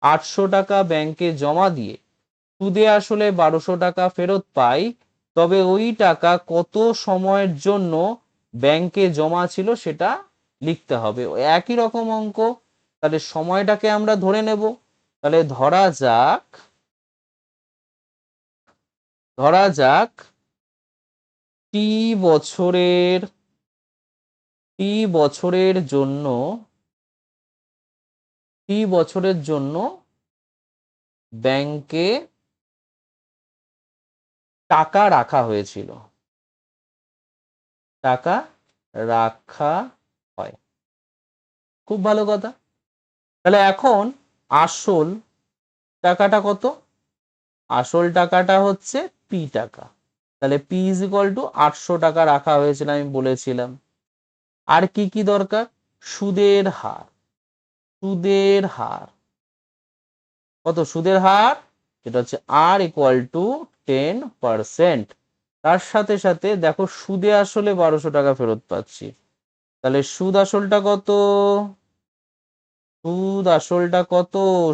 800 টাকা ব্যাংকে জমা দিয়ে সুদে আসলে 1200 টাকা ফেরত পাই, তবে ওই টাকা কত সময়ের জন্য ব্যাংকে জমা ছিল সেটা লিখতে হবে। একই রকম অঙ্ক, তাহলে সময়টাকে আমরা ধরে নেব। তাহলে ধরা যাক টি বছরের জন্য ব্যাংকে টাকা রাখা হয়েছিল, টাকা রাখা হয়। খুব ভালো কথা। তাহলে এখন আসল টাকাটা কত? আসল টাকাটা হচ্ছে পি টাকা। তাহলে পি ইজ ইকুয়াল টু 800 টাকা রাখা হয়েছিল, আমি বলেছিলাম। আর কি কি দরকার? সুদের হার। সুদের হার কত? সুদের হার যেটা হচ্ছে আর ইকুয়াল টু 10%। তার সাথে সাথে দেখো সুদে আসলে 1200 টাকা ফেরত পাচ্ছি। তাহলে সুদ আসলটা কত?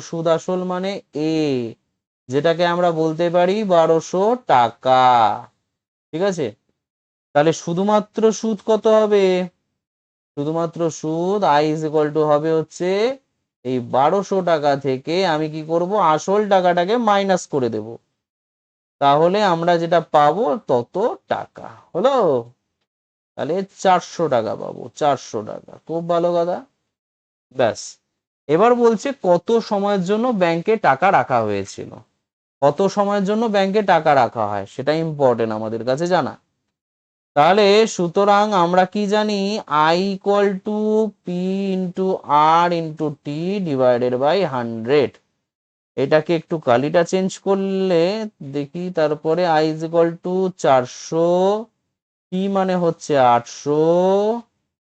সুদ আসল মানে এ, যেটাকে আমরা বলতে পারি 1200 টাকা। ঠিক আছে, তাহলে শুধুমাত্র সুদ কত হবে? শুধুমাত্র সুদ আই ইজ ইকুয়াল টু হবে হচ্ছে এই 1200 টাকা থেকে আমি কি করব, আসল টাকাটাকে মাইনাস করে দেব। তাহলে আমরা যেটা পাবো তত টাকা হলো। তাহলে 400 টাকা পাবো, 400 টাকা। খুব ভালো কথা। ব্যাস, এবার বলছে কত সময়ের জন্য ব্যাংকে টাকা রাখা হয়েছিল। কত সময়ের জন্য ব্যাংকে টাকা রাখা হয় সেটা ইম্পর্টেন্ট আমাদের কাছে জানা। তাহলে সুতরাং আমরা কি জানি, I equal to P into R into T divided by 100। এটাকে একটু কালিটা চেঞ্জ করলে দেখি, তারপরে I is equal to 400, P মানে হচ্ছে 800,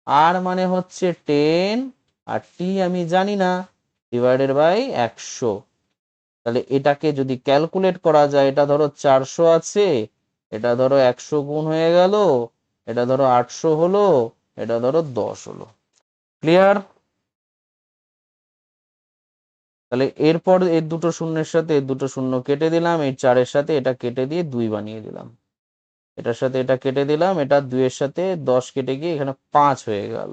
আর মানে হচ্ছে 10, আর টি আমি জানি না, ডিভাইডেড বাই 100। তাহলে এটাকে যদি ক্যালকুলেট করা যায়, এটা ধরো 400 আছে, এটা ধরো 100 গুণ হয়ে গেল, এটা ধরো 800 হলো, এটা ধরো 10 হলো। ক্লিয়ার? তাহলে এরপর এর দুটো শূন্যের সাথে এর দুটো শূন্য কেটে দিলাম, এই 4-এর সাথে এটা কেটে দিয়ে 2 বানিয়ে দিলাম, এটার সাথে এটা কেটে দিলাম, এটা 2-এর সাথে 10 কেটে গিয়ে এখানে 5 হয়ে গেল।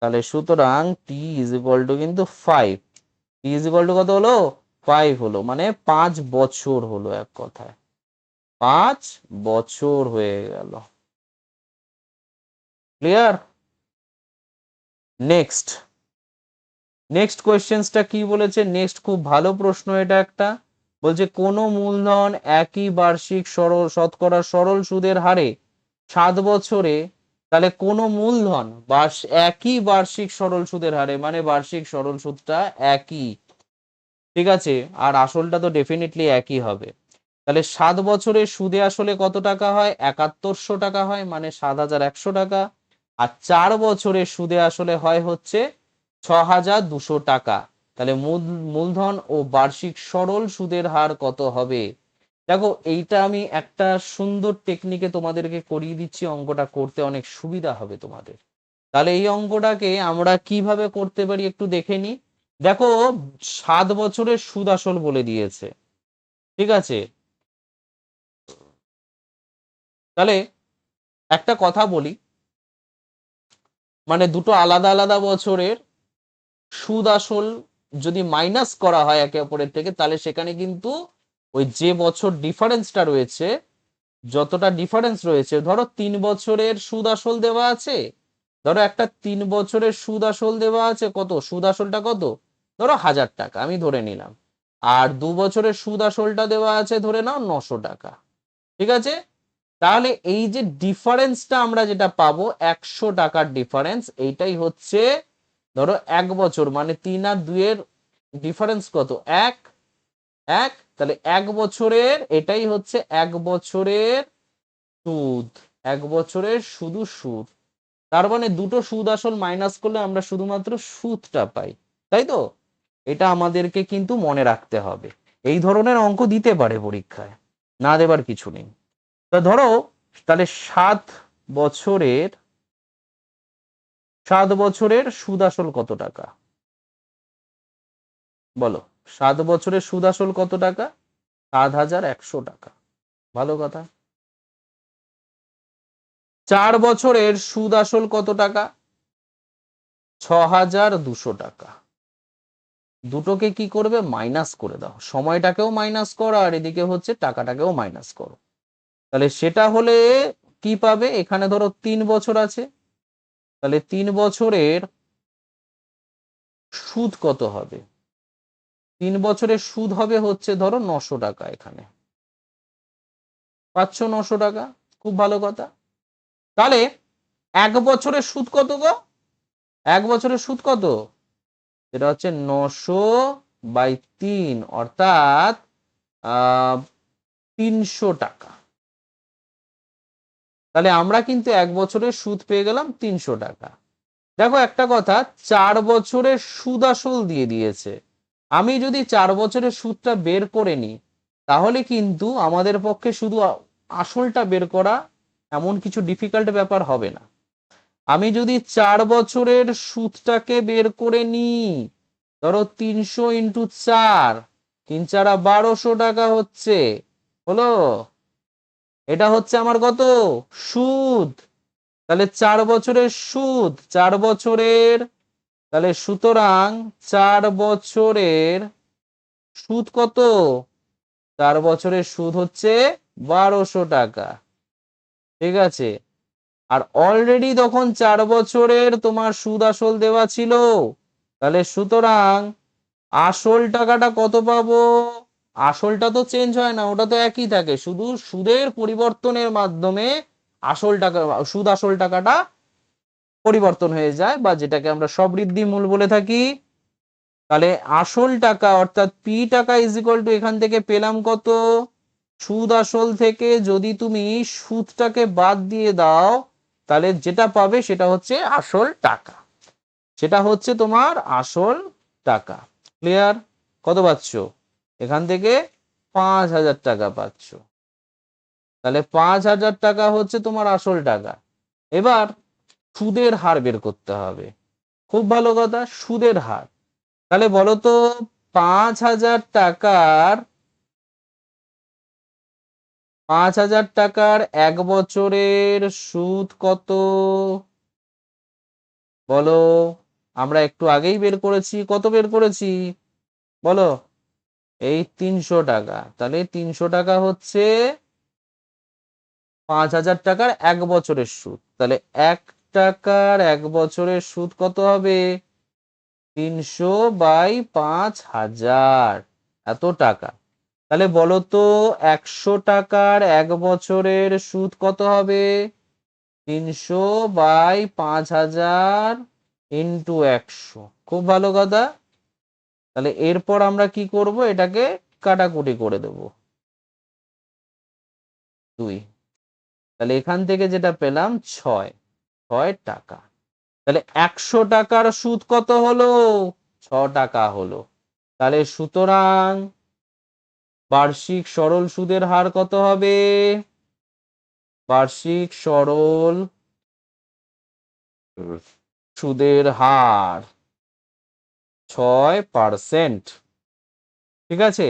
তাহলে সুতরাং টি ইজ ইকুয়াল টু কিন্তু 5। টি ইজ ইকুয়াল টু কত হলো? 5 হলো, মানে 5 বছর হলো, এক কথায় 5 বছর হয়ে গেল। ক্লিয়ার? নেক্সট কোয়েশ্চেন্সটা কি বলেছে? নেক্সট খুব ভালো প্রশ্ন এটা একটা। বলছে কোন মূলধন একই বার্ষিক শতকরা সরল সুদের হারে 7 বছরে, তাহলে কোন মূলধন একই বার্ষিক সরল সুদের হারে, মানে বার্ষিক সরল সুদটা একই, ঠিক আছে, আর আসলটা তো ডেফিনেটলি একই হবে। তাহলে 7 বছরে সুদে আসলে কত টাকা হয়? 7100 টাকা হয়, মানে 7100 টাকা। আর 4 বছরে সুদে আসলে হয় হচ্ছে 6200 টাকা। তাহলে মূলধন ও বার্ষিক সরল সুদের হার কত হবে? দেখো এইটা আমি একটা সুন্দর টেকনিকে তোমাদেরকে করিয়ে দিচ্ছি, অঙ্কটা করতে অনেক সুবিধা হবে তোমাদের। তাহলে এই অঙ্কটাকে আমরা কিভাবে করতে পারি একটু দেখে নি। দেখো 7 বছরের সুদ আসল বলে দিয়েছে, ঠিক আছে। তাহলে একটা কথা বলি, মানে দুটো আলাদা আলাদা বছরের সুদ আসল যদি মাইনাস করা হয় একে অপরের থেকে, তাহলে সেখানে কিন্তু ওই যে বছর ডিফারেন্সটা রয়েছে, যতটা ডিফারেন্স রয়েছে, ধরো 3 বছরের সুদ আসল দেওয়া আছে, ধরো একটা 3 বছরের সুদ আসল দেওয়া আছে, কত সুদ আসলটা কত, ধরো 1000 টাকা আমি ধরে নিলাম। আর 2 বছরের সুদ আসলটা দেওয়া আছে ধরে নাও 900 টাকা, ঠিক আছে। তাহলে এই যে ডিফারেন্সটা আমরা যেটা পাবো 100 টাকার ডিফারেন্স, এইটাই হচ্ছে ধরো 1 বছর, মানে 3 আর 2 এর ডিফারেন্স কত? 1। তাহলে 1 বছরের, এটাই হচ্ছে 1 বছরের সুদ, 1 বছরের শুধু সুদ। তার মানে দুটো সুদ আসল মাইনাস করলে আমরা শুধুমাত্র সুদটা পাই, তাই তো। এটা আমাদেরকে কিন্তু মনে রাখতে হবে। এই ধরনের অঙ্ক দিতে পারে পরীক্ষায়, না দেবার কিছু নেই। তা ধরো তাহলে 7 বছরের সুদ আসল কত টাকা? বলো, 7 বছরের সুদ আসল কত টাকা? 7,100 টাকা। ভালো কথা। 4 বছরের সুদ আসল কত টাকা? 6,200 টাকা। দুটোকে কি করবে? মাইনাস করে দাও, সময়টাকেও মাইনাস করো আর এদিকে হচ্ছে টাকাটাকেও মাইনাস করো। তাহলে সেটা হলে কি পাবে? এখানে ধরো 3 বছর আছে, তাহলে 3 বছরের সুদ কত হবে? 3 বছরের সুদ হবে হচ্ছে ধরো 900 টাকা। এখানে পাচ্ছ 900 টাকা। খুব ভালো কথা। তাহলে 1 বছরের সুদ কত গো? 1 বছরের সুদ কত? এটা হচ্ছে 900/3, অর্থাৎ 300 টাকা। তাহলে আমরা কিন্তু 1 বছরের সুদ পেয়ে গেলাম 300 টাকা। দেখো একটা কথা, 4 বছরের সুদ আসল দিয়ে দিয়েছে। আমি যদি 4 বছরের সুদটা বের করে নিই, তাহলে কিন্তু আমাদের পক্ষে শুধু আসলটা বের করা এমন কিছু ডিফিকাল্ট ব্যাপার হবে না। আমি যদি 4 বছরের সুদটাকে বের করে নিই, ধরো 300 × 4, 3×4 1200 টাকা হচ্ছে, হলো? এটা হচ্ছে আমার কত? সুদ। তাহলে 4 বছরের সুদ, 4 বছরের, তাহলে সুতরাং 4 বছরের সুদ কত? 4 বছরের সুদ হচ্ছে 1200 টাকা। ঠিক আছে। আর অলরেডি তখন 4 বছরের তোমার সুদ আসল দেওয়া ছিল, তাহলে সুতরাং আসল টাকাটা কত পাবো? আসলটা তো চেঞ্জ হয় না, ওটা তো একই থাকে, শুধু সুদের পরিবর্তনের মাধ্যমে আসল টাকা, সুদ আসল টাকাটা পরিবর্তন হয়ে যায়, বা যেটাকে আমরা সবৃদ্ধি মূল বলে থাকি। তাহলে আসল টাকা অর্থাৎ পি টাকা ইজ ইকুয়াল টু, এখান থেকে পেলাম কত? সুদ আসল থেকে যদি তুমি সুদটাকে বাদ দিয়ে দাও, তাহলে যেটা পাবে সেটা হচ্ছে আসল টাকা, সেটা হচ্ছে তোমার আসল টাকা। ক্লিয়ার? কত পাচ্ছ? এখান থেকে 5,000 টাকা পাচ্ছ। তাহলে 5,000 টাকা হচ্ছে তোমার আসল টাকা। এবার সুদের হার বের করতে হবে। খুব ভালো কথা, সুদের হার। তাহলে বলো তো, 5,000 টাকার 1 বছরের সুদ কত? বলো। আমরা একটু আগেই বের করেছি, কত বের করেছি বলো? এই 300 টাকা। তাহলে 300 টাকা হচ্ছে 5,000 টাকার 1 বছরের সুদ। তাহলে 1 টাকার 1 বছরের সুদ কত হবে? 300/5000, এত টাকা। তাহলে বলো তো, 100 টাকার 1 বছরের সুদ কত হবে? 300/5000 × 100। খুব ভালো কথা। তাহলে এরপর আমরা কি করব? এটাকে কাটাকুটি করে দেব, 2। তাহলে এখান থেকে যেটা পেলাম 6 টাকা। তাহলে 100 টাকার সুদ কত হলো? 6 টাকা হলো। তাহলে সুতরাং বার্ষিক সরল সুদের হার কত হবে? বার্ষিক সরল সুদের হার 6%। ঠিক আছে।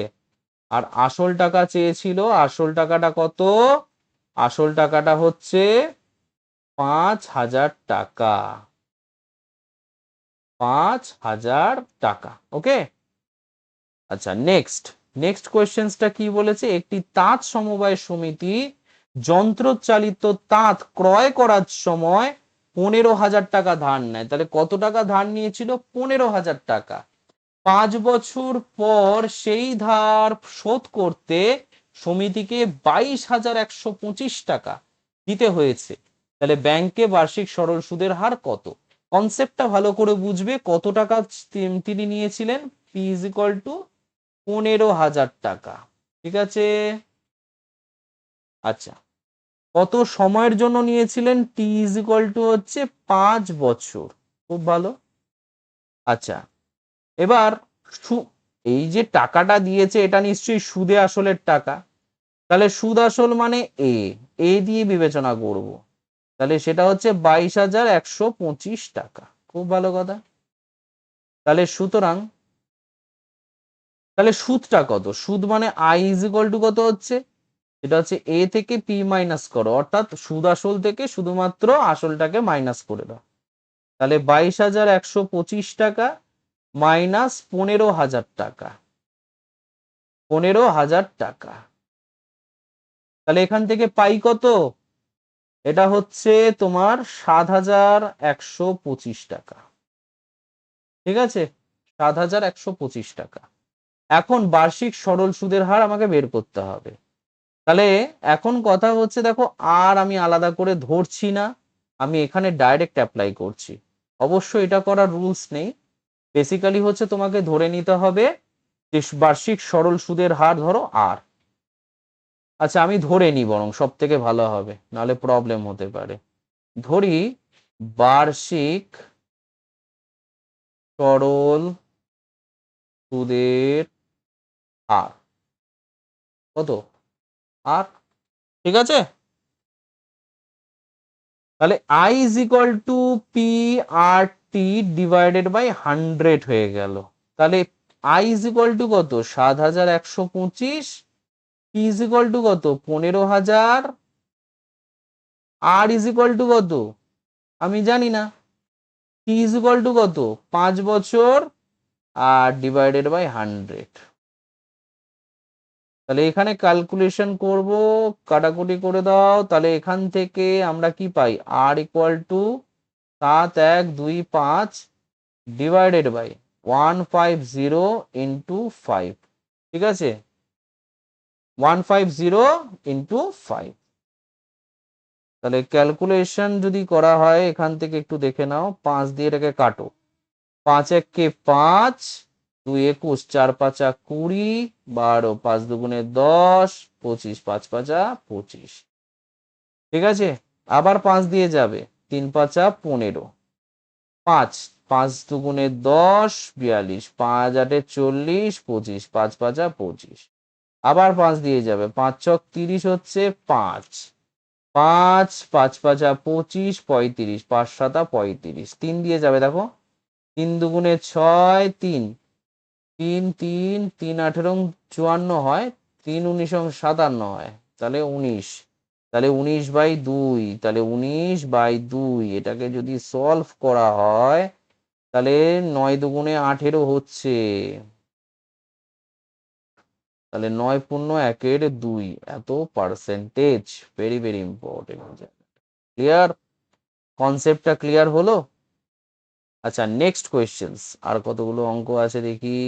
আর আসল টাকা চেয়েছিল, আসল টাকাটা কত? আসল টাকাটা হচ্ছে 5,000 টাকা। 5,000 টাকা। ওকে। আচ্ছা, নেক্সট কোয়েশ্চেন্সটা কি বলেছে? একটি তাঁত সমবায় সমিতি যন্ত্রচালিত তাঁত ক্রয় করার সময় 15,000 টাকা ধার নেয়। তাহলে কত টাকা ধার নিয়েছিল? 15,000 টাকা। 5 বছর পর সেই ধার শোধ করতে সমিতিকে 22,125 টাকা দিতে হয়েছে। তাহলে ব্যাংকে বার্ষিক সরল সুদের হার কত? কনসেপ্টটা ভালো করে বুঝবে। কত টাকা তিনি নিয়েছিলেন? পি ইজ ইকুয়াল টু 15,000 টাকা। ঠিক আছে। আচ্ছা, কত সময়ের জন্য নিয়েছিলেন? টি ইজ ইকুয়াল টু হচ্ছে 5 বছর। খুব ভালো। আচ্ছা, এবার এই যে টাকাটা দিয়েছে এটা নিশ্চয়ই সুদে আসলের টাকা, তাহলে সুদ আসল মানে এ দিয়ে বিবেচনা করব, তাহলে সেটা হচ্ছে 22,125 টাকা। খুব ভালো কথা। তাহলে সুতরাং তাহলে সুদটা কত? সুদ মানে আই ইজ ইকুয়াল টু কত হচ্ছে? এটা হচ্ছে এ থেকে পি মাইনাস করো, অর্থাৎ সুদ আসল থেকে শুধুমাত্র আসলটাকে মাইনাস করে দাও। তাহলে 22,125 টাকা মাইনাস 15,000 টাকা, 15,000 টাকা। তাহলে এখান থেকে পাই কত? এটা হচ্ছে তোমার 7,125 টাকা। ঠিক আছে, 7,125 টাকা। এখন বার্ষিক সরল সুদের হার আমাকে বের করতে হবে। তাহলে এখন কথা হচ্ছে, দেখো আর আমি আলাদা করে ধরছি না, আমি এখানে ডাইরেক্ট অ্যাপ্লাই করছি। অবশ্যই এটা করার রুলস নেই, বেসিক্যালি হচ্ছে তোমাকে ধরে নিতে হবে যে বার্ষিক সরল সুদের হার ধরো আর। আচ্ছা আমি ধরে নিই, বরং সব থেকে ভালো হবে, নাহলে প্রবলেম হতে পারে। ধরি বার্ষিক সরল সুদের হার কত? আর, ঠিক আছে। তাহলে I is equal to P R T divided by 100 হয়ে গেল। তাহলে আই ইজ ইকুয়াল টু কত? 7,125। পি ইজ ইকুয়াল টু কত? 15,000। আর ইজ ইকুয়াল টু কত? আমি জানি না। টি ইজ ইকুয়াল টু কত? 5 বছর আর ডিভাইডেড বাই 100। তাহলে এখানে ক্যালকুলেশন করব, কাটাকুটি করে দাও। তাহলে এখান থেকে আমরা কি পাই? R equal to 7,125 divided by 150 into 5। ঠিক আছে, 150 ইন্টু 5। তাহলে ক্যালকুলেশন যদি করা হয়, এখান থেকে একটু দেখে নাও, 5 দিয়ে এটাকে কাটো। 5 1 5, 2 21, 4 5 20, 12, 5 দুগুণে 10, 25, 5 5 25। ঠিক আছে, আবার 5 দিয়ে যাবে, 3 5 15, 5 5 দুগুণে 10, 42, 5 8 40, 25, 5 5 25। আবার 5 দিয়ে যাবে, 5 ছক 30 হচ্ছে 5, 5 5 5 25, 35, 5 7 35। 3 দিয়ে যাবে, দেখো 3 দুগুণে 6, 3 3 3 3 18 54 হয়, 3 19 57 হয়, তাহলে 19। তাহলে 19/2, তাহলে 19/2 এটাকে যদি সলভ করা হয়, তাহলে 9 দুগুণে 18 হচ্ছে, তাহলে 9 পূর্ণ 1/2। এত percentage, very very important. Clear? কনসেপ্টটা ক্লিয়ার হলো? আচ্ছা নেক্সট কোয়েশ্চেন্স। আর কতগুলো অঙ্ক আছে দেখি?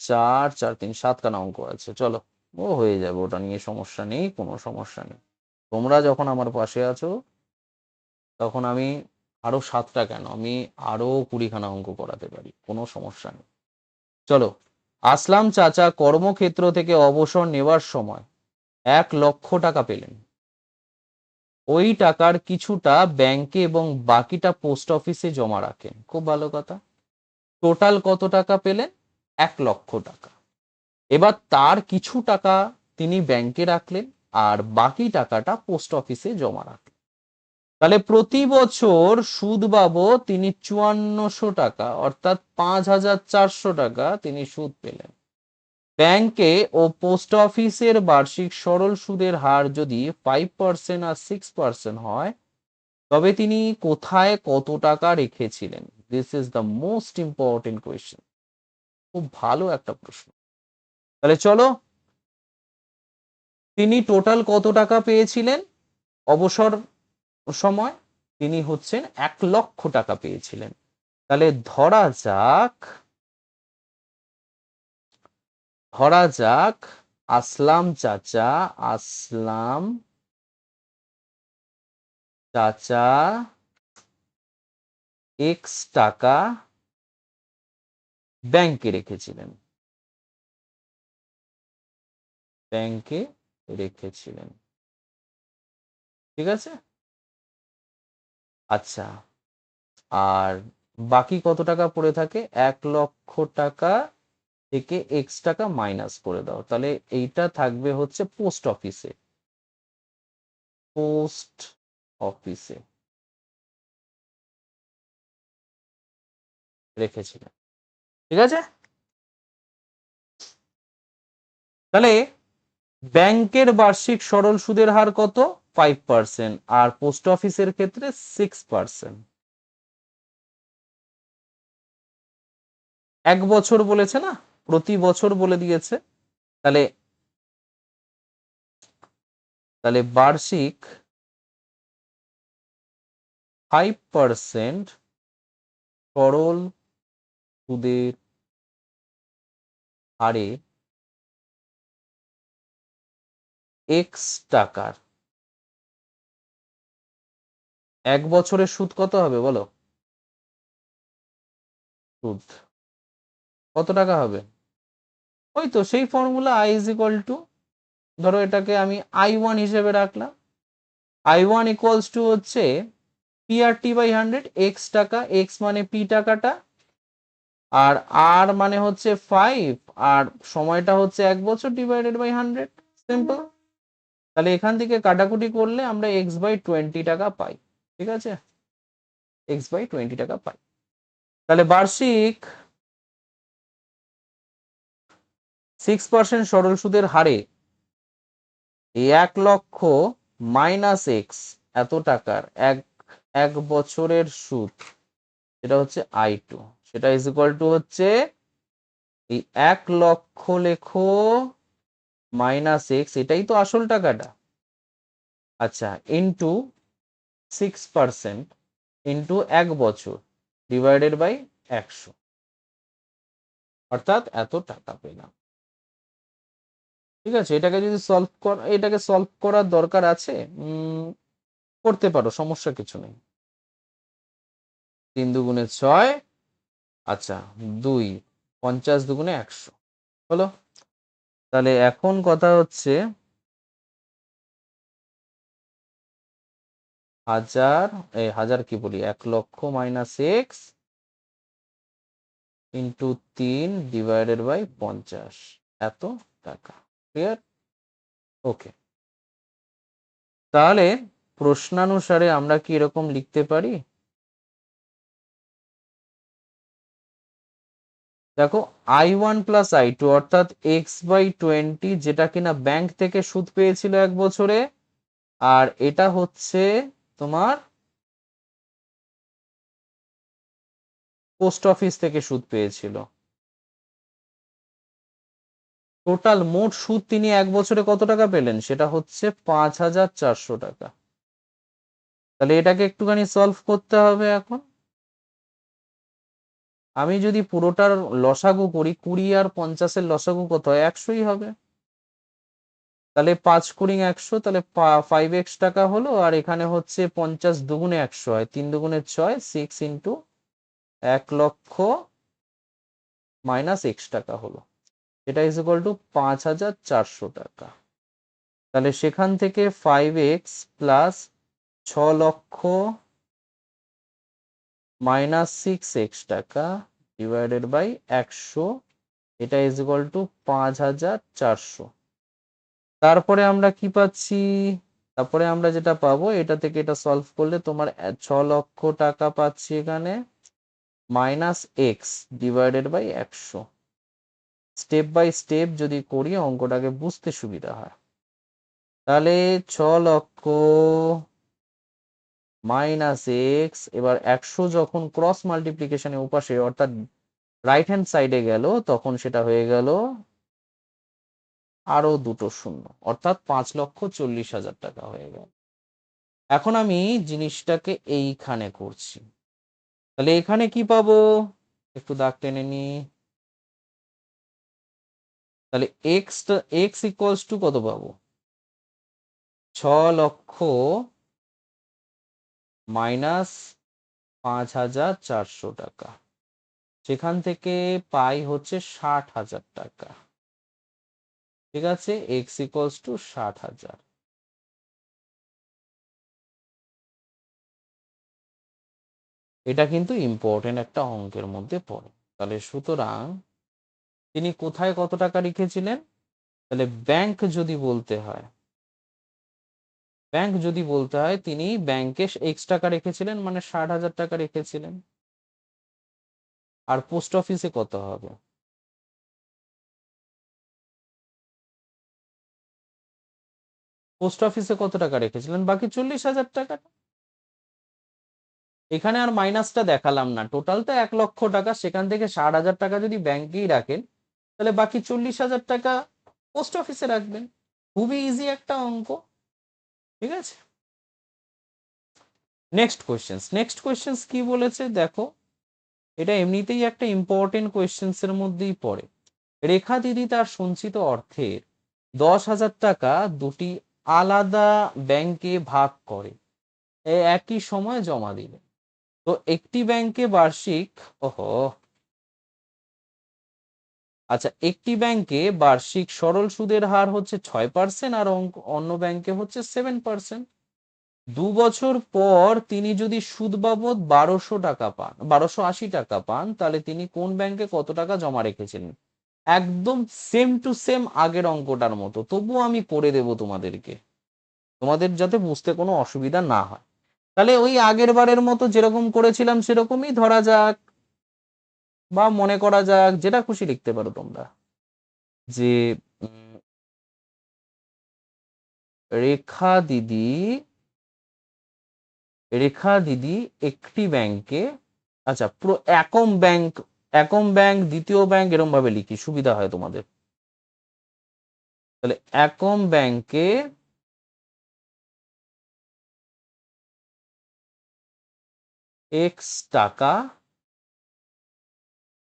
4 4 3 7খানা অঙ্ক আছে, চলো ও হয়ে যাবে, ওটা নিয়ে সমস্যা নেই, কোনো সমস্যা নেই। তোমরা যখন আমার পাশে আছো তখন আমি আরো 7টা কেন, আমি আরো 20খানা অঙ্ক করাতে পারি, কোনো সমস্যা নেই। চলো, আসলাম চাচা কর্মক্ষেত্র থেকে অবসর নেওয়ার সময় 1,00,000 টাকা পেলেন। ওই টাকার কিছুটা ব্যাংকে এবং বাকিটা পোস্ট অফিসে জমা রাখেন। খুব ভালো কথা। টোটাল কত টাকা পেলেন? 1,00,000 টাকা। এবার তার কিছু টাকা তিনি ব্যাংকে রাখলেন আর বাকি টাকাটা পোস্ট অফিসে জমা রাখলেন। তাহলে প্রতি বছর সুদ বাবদ তিনি 5400 টাকা অর্থাৎ 5,400 টাকা তিনি সুদ পেলেন। ব্যাংকে ও পোস্ট অফিসের বার্ষিক সরল সুদের হার যদি 5% আর 6% হয়, তবে তিনি কোথায় কত টাকা রেখেছিলেন? This is the most important question. খুব ভালো একটা প্রশ্ন। তাহলে চলো, তিনি টোটাল কত টাকা পেয়েছিলেন অবসর সময়? তিনি হচ্ছেন 1,00,000 টাকা পেয়েছিলেন। তাহলে ধরা যাক আসলাম চাচা এক্স টাকা ব্যাংকে রেখেছিলেন, ব্যাংকে রেখেছিলেন। ঠিক আছে। আচ্ছা, আর বাকি কত টাকা পড়ে থাকে? 1,00,000 টাকা থেকে এক্স টাকা মাইনাস করে দাও, তাহলে এইটা থাকবে হচ্ছে পোস্ট অফিসে, পোস্ট অফিসে রেখেছিলেন। ঠিক আছে, তাহলে ব্যাংকের বার্ষিক সরল সুদের হার কত? 5%, আর পোস্ট অফিসের ক্ষেত্রে 6%। 1 বছর বলেছে না, প্রতি বছর বলে দিয়েছে। তাহলে তাহলে বার্ষিক 5% সরল সুদের হারে এক্স টাকার 1 বছরের সুদ কত হবে বলো? সুদ কত টাকা হবে? ওই তো সেই formula, I is equal two, ধরো এটাকে আমি I1 হিসেবে রাখলাম। I1 ইকুয়ালস টু হচ্ছে PRT/100, এক্স টাকা, এক্স মানে পি টাকাটা, আর আর মানে হচ্ছে 5, আর সময়টা হচ্ছে 1 বছর, ডিভাইডেড বাই 100, সিম্পল। তাহলে এখান থেকে কাটাকুটি করলে আমরা x/20 টাকা পাই। ঠিক আছে, x/20 টাকা পাই। তাহলে বার্ষিক 6% সরল সুদের হারে 1,00,000 মাইনাস এক্স এত টাকার এক বছরের সুদ, সেটা হচ্ছে I2, সেটা ইজ ইকুয়াল টু হচ্ছে এই 1,00,000 লেখো মাইনাস এক্স, এটাই তো আসল টাকাটা। আচ্ছা, ইন্টু 6% ইন্টু 1 বছর, ডিভাইডেড বাই 100, অর্থাৎ এত টাকা পেলাম। ঠিক আছে, এটাকে যদি এটাকে সলভ করার দরকার আছে, করতে পারো, সমস্যা কিছু নেই। 3 দুগুণে 6, আচ্ছা 2, 50 দুগুণে 100 হলো। তাহলে এখন কথা হচ্ছে 1000 কি বলি, 1,00,000 minus x into 3 divided by 50, এত টাকা। ক্লিয়ার? ওকে, তাহলে প্রশ্নানুসারে আমরা কি এরকম লিখতে পারি? দেখো, I1 প্লাস I2 অর্থাৎ x/20, যেটা কিনা ব্যাংক থেকে সুদ পেয়েছিল 1 বছরে, আর এটা হচ্ছে তোমার পোস্ট অফিস থেকে সুদ পেয়েছিল। টোটাল মোট সুদ তিনি 1 বছরে কত টাকা পেলেন? সেটা হচ্ছে 5,400 টাকা। তাহলে এটাকে একটুখানি সলভ করতে হবে এখন। আমি যদি পুরোটার লসাগু করি, 20 আর 50-এর লসাগু কত হয়? 100ই হবে। তাহলে 5 কুড়ি 100, তাহলে 5x টাকা হলো, আর এখানে হচ্ছে 50 দুগুণে 100 হয়, 3 দুগুণে 6, 6 ইন্টু 1,00,000 মাইনাস এক্স টাকা হলো, এটা ইজ ইকুয়াল টু 5,400 টাকা। তাহলে সেখান থেকে 5x প্লাস 6,00,000 মাইনাস 6x টাকা ডিভাইডেড বাই 100, এটা ইজ ইকুয়াল টু 5,400। তারপরে আমরা কি পাচ্ছি? তারপরে আমরা যেটা পাবো, এটা থেকে এটা সলভ করলে তোমার 6,00,000 টাকা পাচ্ছি এখানে, minus x divided by 100। Step by step যদি করি অঙ্কটাকে বুঝতে সুবিধা হয়। তাহলে 6,00,000 মাইনাস এক্স, এবার 100 যখন ক্রস মাল্টিপ্লিকেশনে উপাশে অর্থাৎ রাইট হ্যান্ড সাইডে গেল, তখন সেটা হয়ে গেল আরো দুটো শূন্য, অর্থাৎ 5,40,000 টাকা হয়ে গেল। এখন আমি জিনিসটাকে এইখানে করছি, তাহলে এখানে কি পাবো? একটু দাগ টেনে নি। তাহলে এক্স ইকুয়ালস টু কত পাবো? 6,00,000 মাইনাস 5,400 টাকা, সেখান থেকে পাই হচ্ছে 60,000 টাকা। ঠিক আছে, এক্স ইকুয়ালস টু 60,000। এটা কিন্তু ইম্পর্টেন্ট একটা অঙ্কের মধ্যে পড়ে। তাহলে সুতরাং তিনি কোথায় কত টাকা রেখেছিলেন? তাহলে ব্যাংক যদি বলতে হয়, তিনি ব্যাংকে এক্স টাকা রেখেছিলেন, মানে 60,000 টাকা রেখেছিলেন। আর পোস্ট অফিসে কত হবে? পোস্ট অফিসে কত টাকা রেখেছিলেন? বাকি 40,000 টাকা। এখানে আর মাইনাসটা দেখালাম না, টোটাল তো 1 লক্ষ টাকা, সেখান থেকে 60,000 টাকা যদি ব্যাংকেই রাখেন, তাহলে বাকি 40,000 টাকা পোস্ট অফিসে রাখবেন। খুবই ইজি একটা অঙ্ক, ঠিক আছে। নেক্সট কোয়েশ্চেন্স কি বলেছে দেখো, এটা এমনিতেই একটা ইম্পর্টেন্ট কোয়েশ্চেন্স এর মধ্যেই পড়ে। রেখা দিদি তার সঞ্চিত অর্থের 10,000 টাকা দুটি আলাদা ব্যাংকে ভাগ করে একই সময় জমা দিলে। তো একটি ব্যাংকে বার্ষিক, ওহো, আচ্ছা, একটি ব্যাংকে বার্ষিক সরল সুদের হার হচ্ছে 6% আর অন্য ব্যাংকে হচ্ছে 7%। 2 বছর পর তিনি যদি সুদ বাবদ 1280 টাকা পান, তাহলে তিনি কোন ব্যাংকে কত টাকা জমা রেখেছিলেন? একদম সেম টু সেম আগের অঙ্কটার মতো, তবুও আমি করে দেব তোমাদেরকে, তোমাদের যাতে বুঝতে কোনো অসুবিধা না হয়। তাহলে ওই আগের বারের মতো যেরকম করেছিলাম সেরকমই ধরা যাক, বা মনে করা যাক, যেটা খুশি লিখতে পারো তোমরা, যে রেখা দিদি একটি ব্যাংকে, আচ্ছা পুরো একম ব্যাংক দ্বিতীয় ব্যাংক এরকম ভাবে লিখি, সুবিধা হয় তোমাদের। তাহলে একম ব্যাংকে এক্স টাকা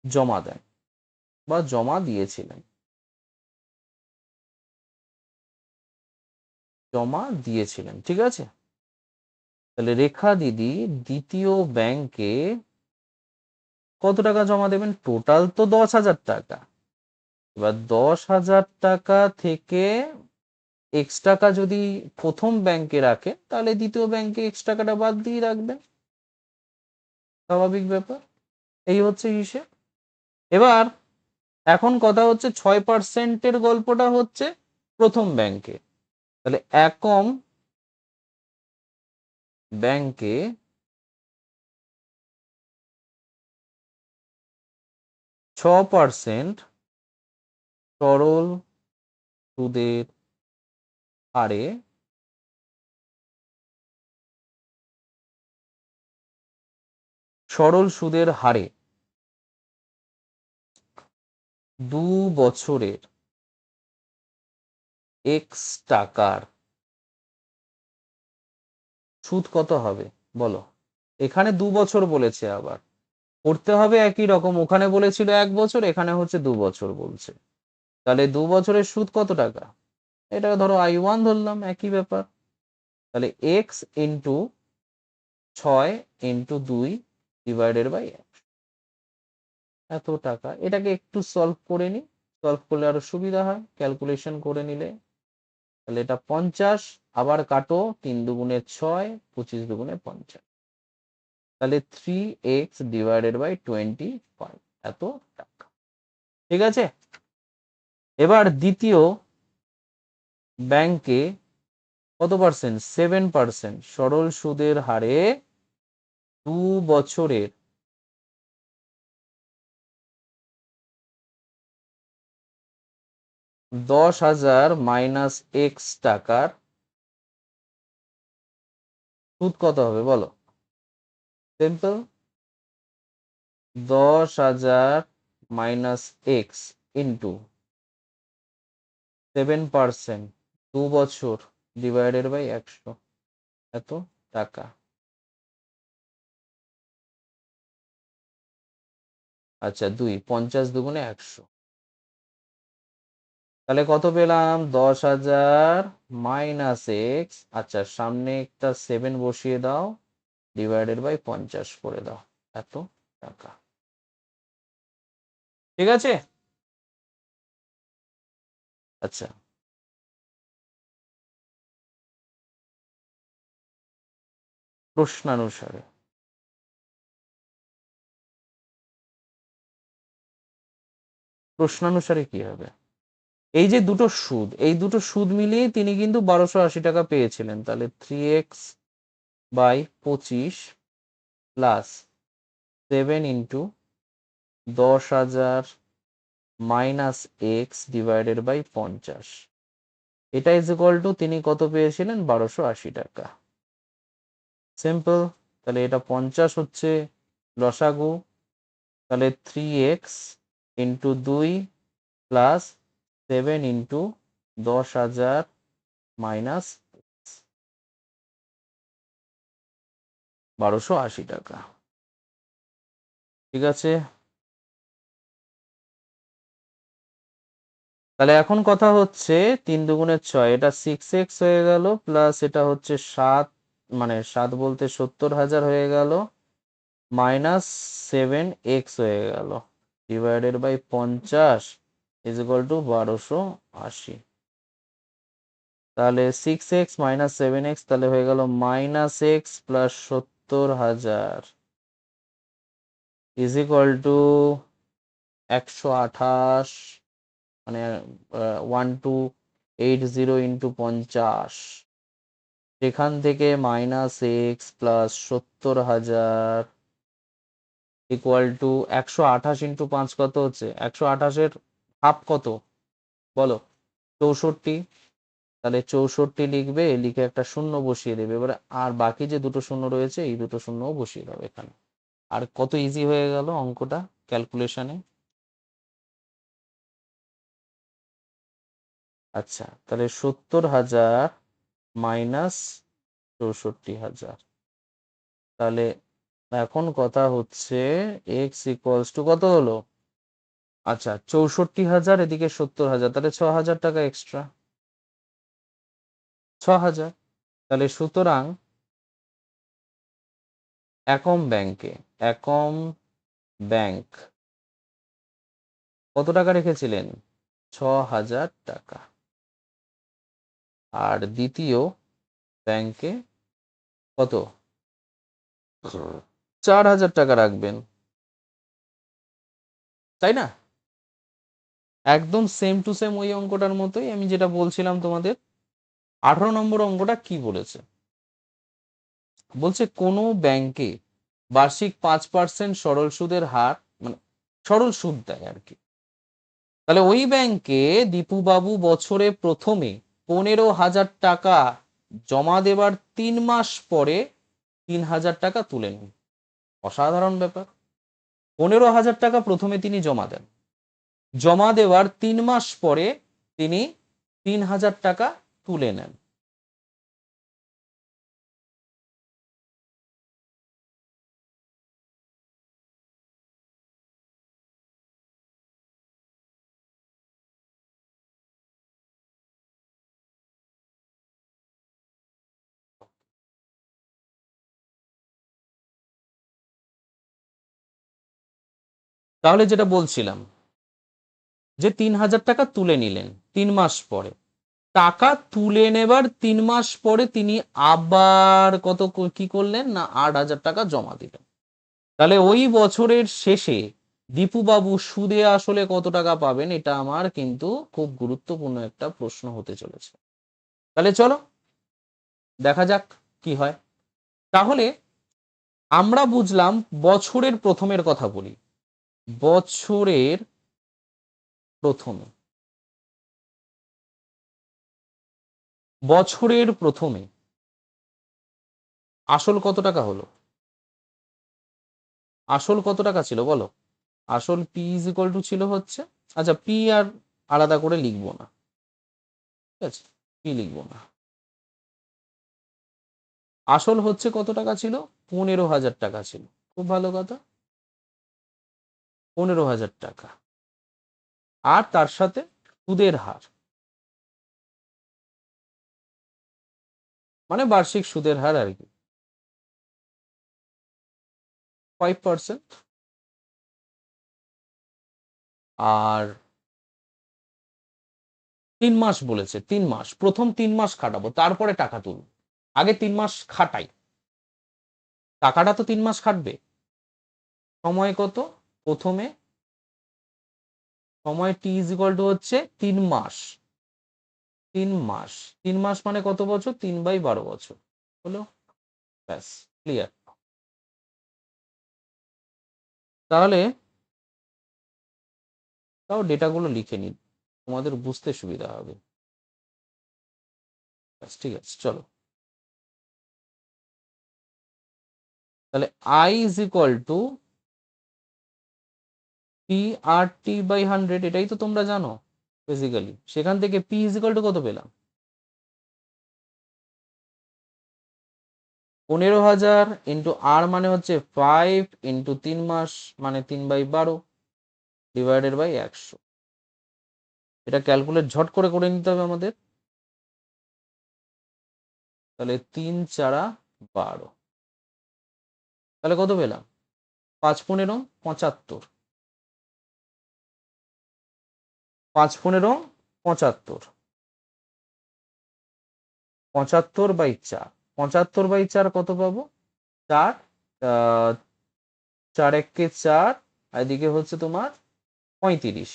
জমা দেন বা জমা দিয়েছিলেন, ঠিক আছে। তাহলে রেখা দিদি দ্বিতীয় ব্যাংকে কত টাকা জমা দেবেন? টোটাল তো 10,000 টাকা। এবার 10,000 টাকা থেকে এক্স টাকা যদি প্রথম ব্যাংকে রাখে, তাহলে দ্বিতীয় ব্যাংকে এক্স টাকাটা বাদ দিয়ে রাখবেন, স্বাভাবিক ব্যাপার। এই হচ্ছে হিসেব। এবার এখন কথা হচ্ছে 6%-এর গল্পটা হচ্ছে প্রথম ব্যাংকে। তাহলে একম ব্যাংকে 6% সরল সুদের হারে সরল সুদের হারে 2 বছরের এক্স টাকার সুদ কত হবে বলো? এখানে 2 বছর বলেছে, আবার করতে হবে একই রকম, ওখানে বলেছিল 1 বছর, এখানে হচ্ছে 2 বছর বলছে। তাহলে 2 বছরের সুদ কত টাকা? এটা ধরো I1 ধরলাম, একই ব্যাপার। তাহলে এক্স ইন্টু 6 × 2 ডিভাইডেড বাই 1, এত টাকা। এটাকে একটু সলভ করে নি, সলভ করলে আরো সুবিধা হয় ক্যালকুলেশন করে নিলে। তাহলে এটা 50, আবার কাটো, 3 × 2 = 6, 25 × 2 = 50, তাহলে 3x ডিভাইডেড বাই 25, এত টাকা, ঠিক আছে। এবার দ্বিতীয় ব্যাংকে কত পার্সেন্ট? 7% সরল সুদের হারে 2 বছরের 10,000 মাইনাস এক্স টাকার সুদ কত হবে বলো? সিম্পল, 10,000 মাইনাস এক্স ইন্টু 7%, 2 বছর ডিভাইডেড বাই 100, এত টাকা। আচ্ছা 2, 50 × 2 = 100, তাহলে কত পেলাম? 10,000 মাইনাস এক্স, আচ্ছা সামনে একটা 7 বসিয়ে দাও, ডিভাইডেড বাই 50 করে দাও, এত টাকা, ঠিক আছে। আচ্ছা, প্রশ্নানুসারে প্রশ্নানুসারে কি হবে? এই যে দুটো সুদ, এই দুটো সুদ মিলিয়ে তিনি কিন্তু 1280 টাকা পেয়েছিলেন। তাহলে 3x by 25 plus 7 into 10,000 minus x divided by 50, এটা ইজ ইকুয়াল টু তিনি কত পেয়েছিলেন? 1280 টাকা। সিম্পল। তাহলে এটা 50 হচ্ছে লসাগু। তাহলে 3x into 2 plus 7 into 10,000 minus 1280 টাকা। ঠিক আছে, তাহলে এখন কথা হচ্ছে 3 দুগুণে 6, এটা 6x হয়ে গেল, প্লাস এটা হচ্ছে 7, মানে 7 বলতে 70,000 হয়ে গেল, মাইনাস 7x হয়ে গেল, divided by 50 is equal to 1280। তাহলে 6x মাইনাস 7x, তাহলে হয়ে গেল minus x plus 70,000 is equal to 128, মানে 1280 ইন্টু 50, সেখান থেকে minus x plus 70,000 equal to 128 into 5 কত হচ্ছে? 128-এর হাফ কত বলো? 64। তাহলে 64 লিখবে, লিখে একটা শূন্য বসিয়ে দেবে। এবারে আর বাকি যে দুটো শূন্য রয়েছে, এই দুটো শূন্যও বসিয়ে দেবে এখানে। আর কত ইজি হয়ে গেল অঙ্কটা ক্যালকুলেশনে। আচ্ছা, তাহলে 70,000 মাইনাস 64,000। তাহলে এখন কথা হচ্ছে এক্স ইকুয়ালস টু কত হলো? আচ্ছা, 64,000 এদিকে 70,000, তাহলে 6,000 টাকা এক্সট্রা, 6,000। তাহলে সুতরাং একম ব্যাংক কত টাকা রেখেছিলেন? 6,000 টাকা। আর দ্বিতীয় ব্যাংকে কত? 4,000 টাকা রাখবেন, তাই না? একদম সেম টু সেম ওই অঙ্কটার মতোই আমি যেটা বলছিলাম তোমাদের। 18 নম্বর অঙ্কটা কি বলেছে? বলছে কোনো ব্যাংকে বার্ষিক 5% সরল সুদের হার, মানে সরল সুদ দেয় আর কি। তাহলে ওই ব্যাংকে দীপু বাবু বছরে প্রথমে 15,000 টাকা জমা দেবার 3 মাস পরে 3,000 টাকা তুলে নেন। অসাধারণ ব্যাপার। 15,000 টাকা প্রথমে তিনি জমা দেন, জমা দেওয়ার 3 মাস পরে তিনি 3,000 টাকা তুলে নেন। তাহলে যেটা বলছিলাম যে 3,000 টাকা তুলে নিলেন 3 মাস পরে, টাকা তুলে নেবার 3 মাস পরে তিনি আবার কত কি করলেন না 8,000 টাকা জমা দিলেন। তাহলে ওই বছরের শেষে দীপু বাবু সুদে আসলে কত টাকা পাবেন, এটা আমার কিন্তু খুব গুরুত্বপূর্ণ একটা প্রশ্ন হতে চলেছে। তাহলে চলো দেখা যাক কি হয়। তাহলে আমরা বুঝলাম বছরের প্রথমের কথা বলি। বছরের প্রথমে, বছরের প্রথমে আসল কত টাকা হলো? আসল কত টাকা ছিল বলো? আসল পি ইজ ইকুয়াল টু ছিল হচ্ছে, আচ্ছা পি আর আলাদা করে লিখবো না, ঠিক আছে, পি লিখবো না। আসল হচ্ছে কত টাকা ছিল? 15,000 টাকা ছিল। খুব ভালো কথা, 15,000 টাকা। আর তার সাথে সুদের হার, মানে বার্ষিক সুদের হার আর কি, 5%। আর 3 মাস বলেছে, 3 মাস, প্রথম 3 মাস খাটাবো, তারপরে টাকা তুলব। আগে 3 মাস খাটাই, টাকাটা তো 3 মাস খাটবে। সময় কত? প্রথমে সময় টি ইজ ইকুয়াল টু হচ্ছে 3 মাস। 3 মাস, 3 মাস মানে কত বছর? 3/12 বছর হলো। ব্যাস, ক্লিয়ার। তাহলে তাও ডেটাগুলো লিখে নিন, তোমাদের বুঝতে সুবিধা হবে। ব্যাস, ঠিক আছে, চলো। তাহলে I is equal to P R T by 100, এটাই তো তোমরা জানো বেসিক্যালি। সেখান থেকে পি ইজ ইকুয়াল টু কত পেলাম? 15,000 ইন্টু আর মানে হচ্ছে 5 ইন্টু 3 মাস মানে 3/12 ডিভাইডেড বাই 100। এটা ক্যালকুলেট ঝট করে করে নিতে হবে আমাদের। তাহলে 3 4 12, তাহলে কত পেলাম? 5 15 75। 5 15 75, 75/4। 75/4 কত পাবো? 4, 4 1 4, আর এদিকে হচ্ছে তোমার 35,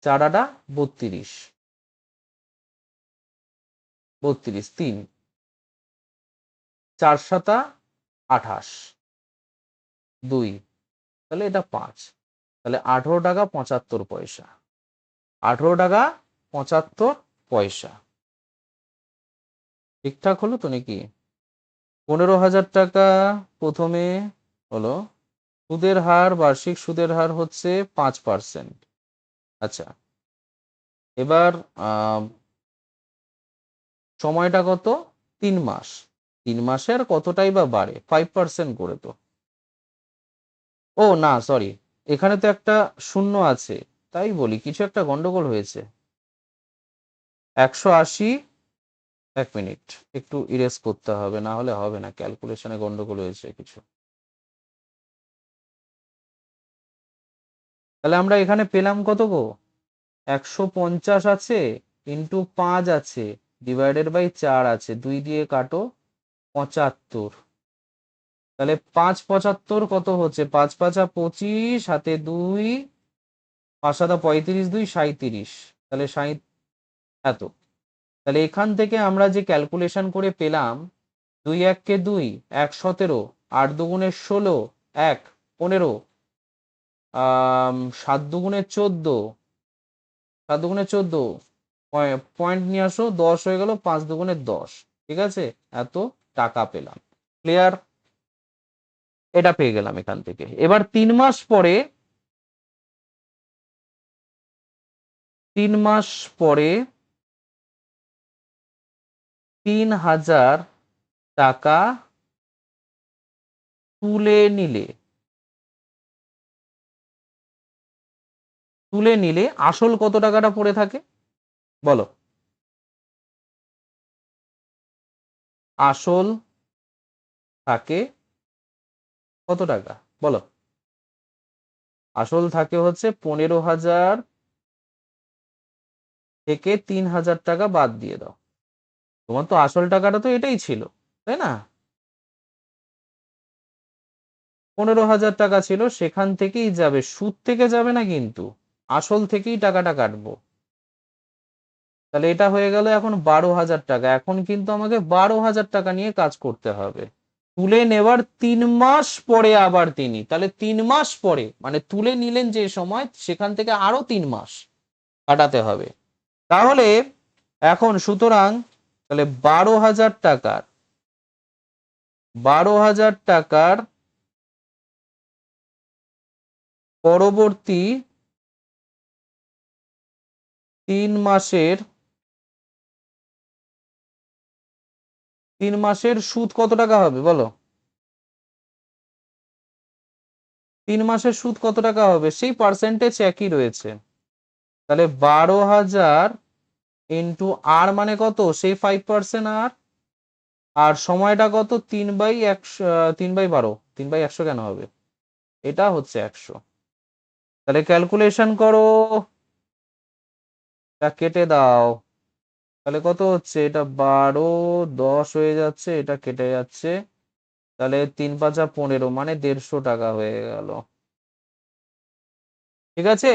4 8 32, 32 3, 4 7 28, 2, তাহলে এটা 5। তাহলে 18 টাকা 75 পয়সা। 18 টাকা 75 পয়সা। ঠিকঠাক হলো তো নাকি? 15,000 টাকা প্রথমে হলো, সুদের হার, বার্ষিক সুদের হার হচ্ছে 5%। আচ্ছা, এবার সময়টা কত? 3 মাস। 3 মাসে আর কতটাই বা বাড়ে? 5% করে তো। ও না, সরি, এখানে তো একটা শূন্য আছে, তাই বলি কিছু একটা গন্ডগোল হয়েছে। 180, 1 মিনিট, একটু ইরেজ করতে হবে, না হলে হবে না, ক্যালকুলেশনে গন্ডগোল হয়েছে কিছু। তাহলে আমরা এখানে পেলাম কত গো? 150 আছে, ইন্টু 5 আছে, ডিভাইডেড বাই 4 আছে, 2 দিয়ে কাটো, 75। তাহলে 5 75 কত হচ্ছে? 5 5 25, হাতে 2, 5 7 35, 2 37, তাহলে 60 এত। তাহলে এখান থেকে আমরা যে ক্যালকুলেশন করে পেলাম, 2 1 কে 2, 1 17, 8 2 16, 1 15, 7 2 14, 7 2 14, পয়েন্ট নিয়ে আসো, 10 হয়ে গেল, 5 2 10, ঠিক আছে? এত টাকা পেলাম। ক্লিয়ার? এটা পেয়ে গেলাম এখান থেকে। এবার 3 মাস পরে, 3 মাস পরে 3,000 টাকা তুলে নিলে, আসল কত টাকাটা পড়ে থাকে বলো? আসল থাকে কত টাকা বলো? আসল থাকে হচ্ছে 15,000 থেকে 3,000 টাকা বাদ দিয়ে দাও। তোমার তো আসল টাকাটা তো এটাই ছিল, তাই না? 15,000 টাকা ছিল, সেখান থেকেই যাবে, সুদ থেকে যাবে না কিন্তু, আসল থেকেই টাকাটা কাটবো। তাহলে এটা হয়ে গেল এখন 12,000 টাকা। এখন কিন্তু আমাকে 12,000 টাকা নিয়ে কাজ করতে হবে। তুলে নেবার 3 মাস পরে আবার তিনি, তাহলে 3 মাস পরে মানে তুলে নিলেন যে সময়, সেখান থেকে আরো 3 মাস কাটাতে হবে। তাহলে এখন সুতরাং তাহলে 12,000 টাকার পরবর্তী 3 মাসের সুদ কত টাকা হবে বলো? 3 মাসের সুদ কত টাকা হবে? সেই পার্সেন্টেজ একই রয়েছে। তাহলে 12,000 ইন্টু আর মানে কত? সেই 5% আর, আর সময়টা কত? 3/100, 3/12, 3/100 কেন হবে? এটা হচ্ছে 100। তাহলে ক্যালকুলেশন করো, তা কেটে দাও। তাহলে কত হচ্ছে? এটা 12, 10 হয়ে যাচ্ছে, এটা কেটে যাচ্ছে। তাহলে 3 5 15 মানে 150 টাকা হয়ে গেল। ঠিক আছে?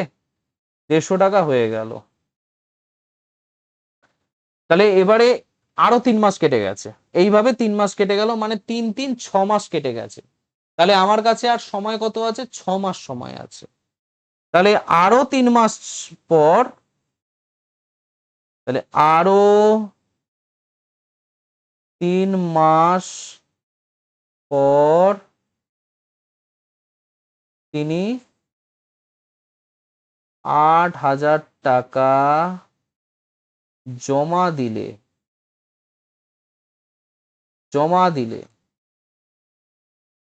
150 টাকা হয়ে গেল। তাহলে এবারে আরো 3 মাস কেটে গেছে, এইভাবে 3 মাস কেটে গেল, মানে 3 3 6 মাস কেটে গেছে। তাহলে আমার কাছে আর সময় কত আছে? 6 মাস সময় আছে। তাহলে আরো 3 মাস পর, তাহলে আরো 3 মাস পর তিনি 8,000 টাকা জমা দিলে,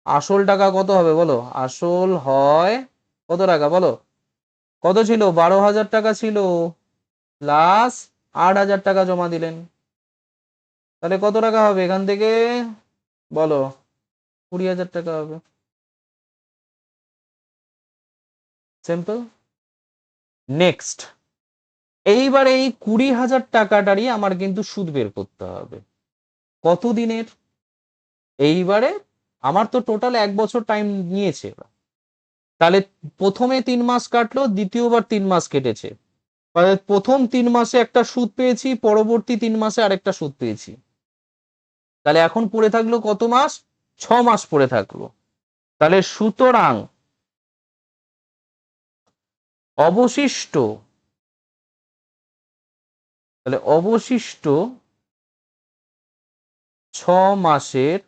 আসল টাকা কত হবে বলো? আসল হয় কত টাকা বলো? কত ছিল? 12,000 টাকা ছিল, প্লাস 8,000 টাকা জমা দিলেন। তাহলে কত টাকা হবে এখান থেকে বলো? 20,000 টাকা হবে। সিম্পল। নেক্সট, এইবার এই 20,000 টাকাটারই আমার কিন্তু সুদ বের করতে হবে। কত দিনের? এইবারে আমার তো টোটাল 1 বছর টাইম নিয়েছে। তাহলে প্রথমে 3 মাস কাটলো, দ্বিতীয়বার 3 মাস কেটেছে। প্রথম 3 মাসে একটা সুদ পেয়েছি, পরবর্তী 3 মাসে আরেকটা সুদ পেয়েছি। তাহলে এখন পড়ে থাকলো কত মাস? 6 মাস পড়ে থাকলো। তাহলে সুতরাং অবশিষ্ট, তাহলে অবশিষ্ট 6 মাসের